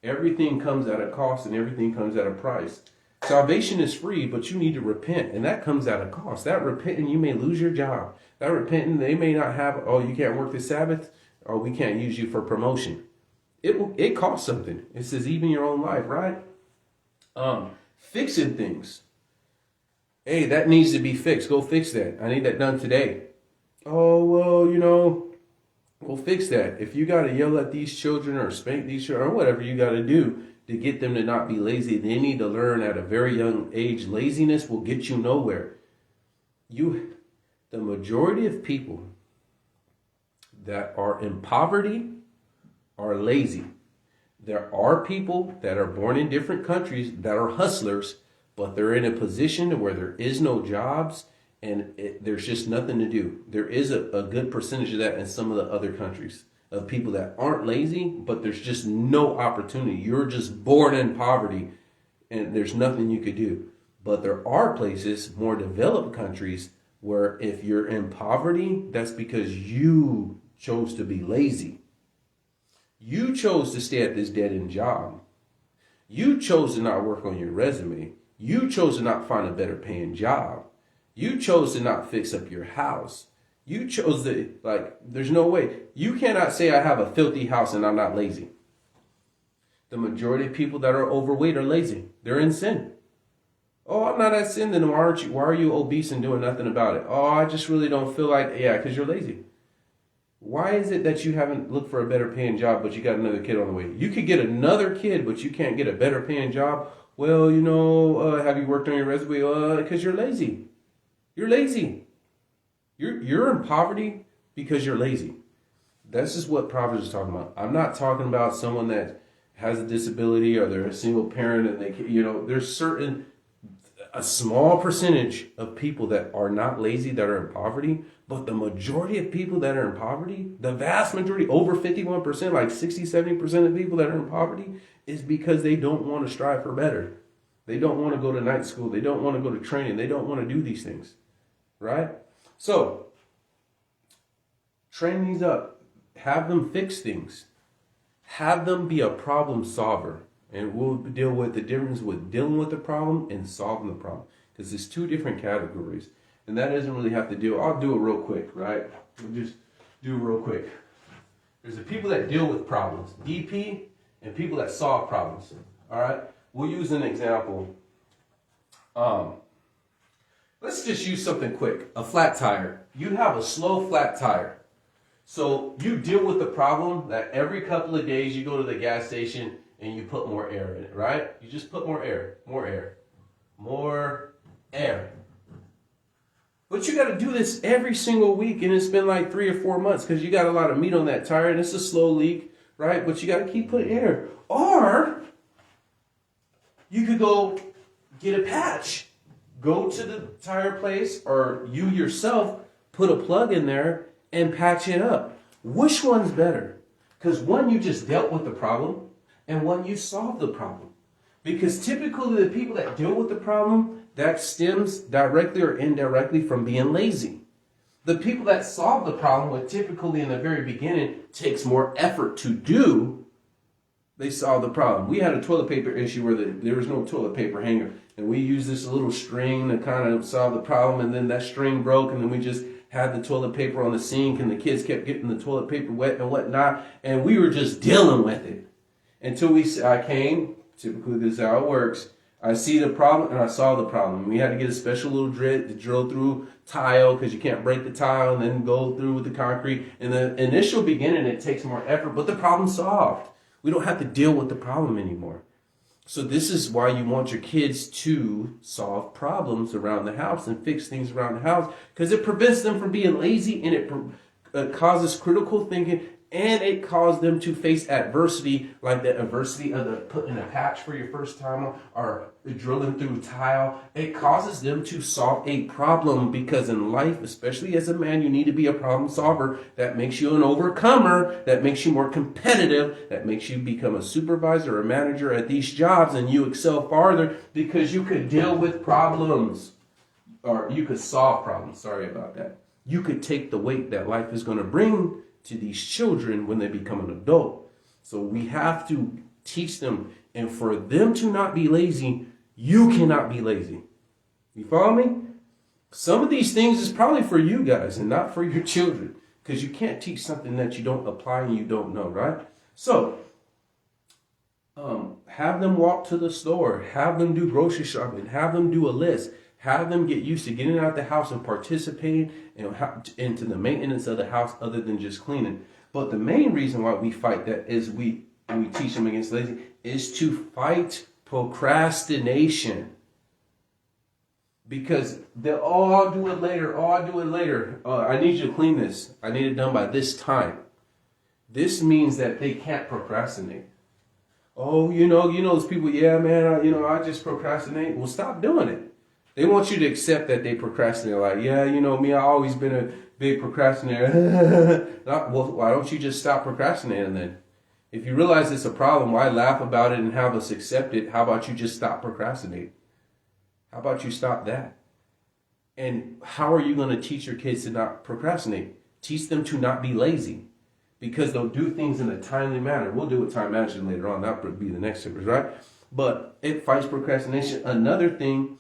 Everything comes at a cost and everything comes at a price. Salvation is free, but you need to repent, and that comes at a cost. That repenting, you may lose your job. That repenting, they may not have, oh, you can't work the Sabbath, or we can't use you for promotion. It costs something. It says even your own life, right? Fixing things. Hey, that needs to be fixed. Go fix that. I need that done today. Oh, well, go fix that. If you got to yell at these children or spank these children or whatever you got to do to get them to not be lazy, they need to learn at a very young age. Laziness will get you nowhere. The majority of people that are in poverty are lazy. There are people that are born in different countries that are hustlers, but they're in a position where there is no jobs and there's just nothing to do. There is a good percentage of that in some of the other countries of people that aren't lazy, but there's just no opportunity. You're just born in poverty and there's nothing you could do. But there are places, more developed countries, where if you're in poverty, that's because you chose to be lazy. You chose to stay at this dead-end job. You chose to not work on your resume. You chose to not find a better paying job. You chose to not fix up your house. You chose to, there's no way. You cannot say I have a filthy house and I'm not lazy. The majority of people that are overweight are lazy. They're in sin. Oh, I'm not at sin, then why are you obese and doing nothing about it? Oh, I just really don't feel like, because you're lazy. Why is it that you haven't looked for a better paying job, but you got another kid on the way? You could get another kid, but you can't get a better paying job. Well, have you worked on your resume? Because you're lazy. You're lazy. You're in poverty because you're lazy. This is what Proverbs is talking about. I'm not talking about someone that has a disability or they're a single parent and there's a small percentage of people that are not lazy that are in poverty, but the majority of people that are in poverty, the vast majority, over 51%, like 60, 70% of people that are in poverty is because they don't want to strive for better. They don't want to go to night school. They don't want to go to training. They don't want to do these things, right? So, train these up. Have them fix things. Have them be a problem solver. And we'll deal with the difference with dealing with the problem and solving the problem. Because there's two different categories. And that doesn't really have to do, I'll do it real quick, right? We'll just do it real quick. There's the people that deal with problems, DP, and people that solve problems. All right? We'll use an example. Let's just use something quick. A flat tire. You have a slow flat tire. So you deal with the problem that every couple of days you go to the gas station and you put more air in it, right? You just put more air. But you got to do this every single week, and it's been like 3 or 4 months because you got a lot of meat on that tire, and it's a slow leak, right? But you got to keep putting air. Or you could go get a patch. Go to the tire place, or you yourself put a plug in there and patch it up. Which one's better? Because one, you just dealt with the problem, and one, you solved the problem. Because typically the people that deal with the problem, that stems directly or indirectly from being lazy. The people that solve the problem, what typically in the very beginning takes more effort to do, they solve the problem. We had a toilet paper issue where there was no toilet paper hanger, and we used this little string to kind of solve the problem, and then that string broke, and then we just had the toilet paper on the sink, and the kids kept getting the toilet paper wet and whatnot, and we were just dealing with it until I came. Typically, this is how it works. I see the problem and I solve the problem. We had to get a special little drill to drill through tile because you can't break the tile and then go through with the concrete. In the initial beginning, it takes more effort, but the problem's solved. We don't have to deal with the problem anymore. So this is why you want your kids to solve problems around the house and fix things around the house, because it prevents them from being lazy, and it causes critical thinking, and it causes them to face adversity, like the adversity of the putting a patch for your first time or drilling through tile. It causes them to solve a problem, because in life, especially as a man, you need to be a problem solver. That makes you an overcomer. That makes you more competitive. That makes you become a supervisor or manager at these jobs, and you excel farther because you could deal with problems, or you could solve problems. Sorry about that. You could take the weight that life is going to bring to these children when they become an adult. So we have to teach them, and for them to not be lazy, you cannot be lazy. You follow me? Some of these things is probably for you guys and not for your children, because you can't teach something that you don't apply and you don't know, right? So have them walk to the store, have them do grocery shopping, have them do a list. Have them get used to getting out of the house and participating into the maintenance of the house other than just cleaning. But the main reason why we fight that is we teach them against lazy is to fight procrastination. Because they'll, I'll do it later. I'll do it later. I need you to clean this. I need it done by this time. This means that they can't procrastinate. Oh, you know those people, yeah, man, I just procrastinate. Well, stop doing it. They want you to accept that they procrastinate. Like, yeah, me, I've always been a big procrastinator. Well, why don't you just stop procrastinating then? If you realize it's a problem, why laugh about it and have us accept it? How about you just stop procrastinating? How about you stop that? And how are you going to teach your kids to not procrastinate? Teach them to not be lazy, because they'll do things in a timely manner. We'll do with time management later on. That would be the next series, right? But it fights procrastination. Another thing,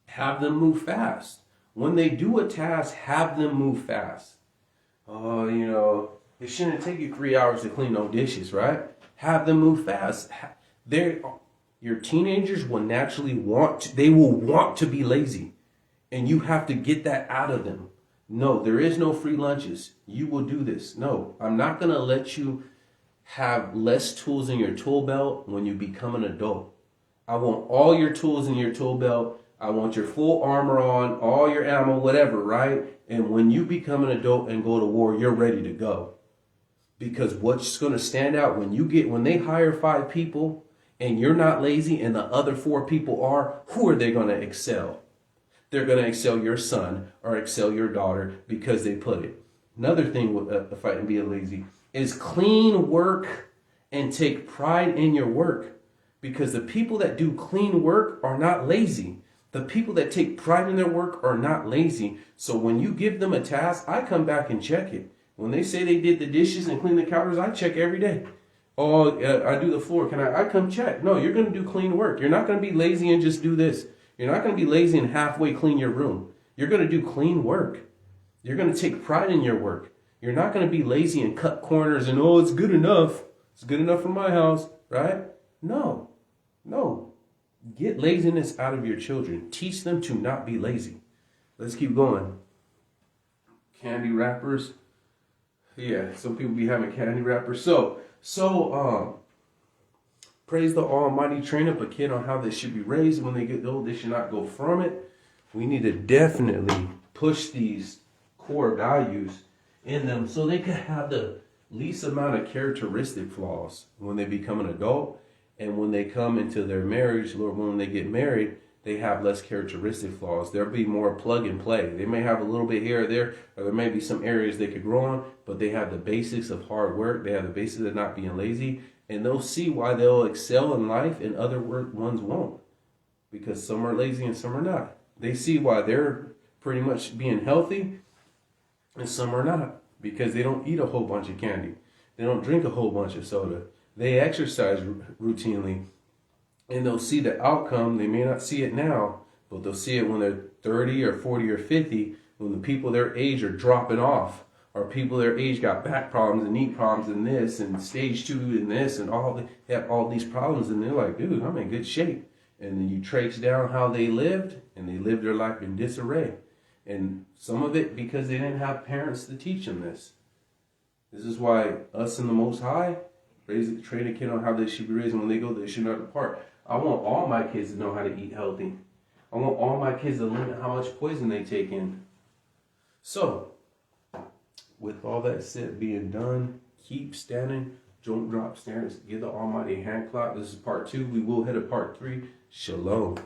have them move fast. When they do a task, have them move fast. Oh, it shouldn't take you 3 hours to clean no dishes, right? Have them move fast. Your teenagers will naturally want to be lazy. And you have to get that out of them. No, there is no free lunches. You will do this. No, I'm not going to let you have less tools in your tool belt when you become an adult. I want all your tools in your tool belt. I want your full armor on, all your ammo, whatever, right? And when you become an adult and go to war, you're ready to go. Because what's going to stand out when they hire 5 people and you're not lazy and the other 4 people are, who are they going to excel? They're going to excel your son or excel your daughter because they put it. Another thing with the fight and being lazy is clean work and take pride in your work. Because the people that do clean work are not lazy. The people that take pride in their work are not lazy. So when you give them a task, I come back and check it. When they say they did the dishes and clean the counters, I check every day. Oh, I do the floor. I come check? No, you're going to do clean work. You're not going to be lazy and just do this. You're not going to be lazy and halfway clean your room. You're going to do clean work. You're going to take pride in your work. You're not going to be lazy and cut corners and, it's good enough. It's good enough for my house, right? No. Get laziness out of your children. Teach them to not be lazy. Let's keep going. Candy wrappers. Yeah, some people be having candy wrappers. So, praise the Almighty. Train up a kid on how they should be raised. When they get old, they should not go from it. We need to definitely push these core values in them so they can have the least amount of characteristic flaws when they become an adult. And when they come into their marriage, or when they get married, they have less characteristic flaws. There'll be more plug and play. They may have a little bit here or there may be some areas they could grow on, but they have the basics of hard work. They have the basics of not being lazy, and they'll see why they'll excel in life and other ones won't, because some are lazy and some are not. They see why they're pretty much being healthy and some are not, because they don't eat a whole bunch of candy. They don't drink a whole bunch of soda. They exercise routinely, and they'll see the outcome. They may not see it now, but they'll see it when they're 30 or 40 or 50, when the people their age are dropping off, or people their age got back problems and knee problems and this and stage 2 and this and they have all these problems, and they're like, dude, I'm in good shape. And then you trace down how they lived, and they lived their life in disarray. And some of it because they didn't have parents to teach them this. This is why us in the Most High train a kid on how they should be raised, and when they go, they should not depart. I want all my kids to know how to eat healthy. I want all my kids to limit how much poison they take in. So, with all that said being done, keep standing. Don't drop standards. Give the Almighty a hand clap. This is part 2. We will hit a part 3. Shalom.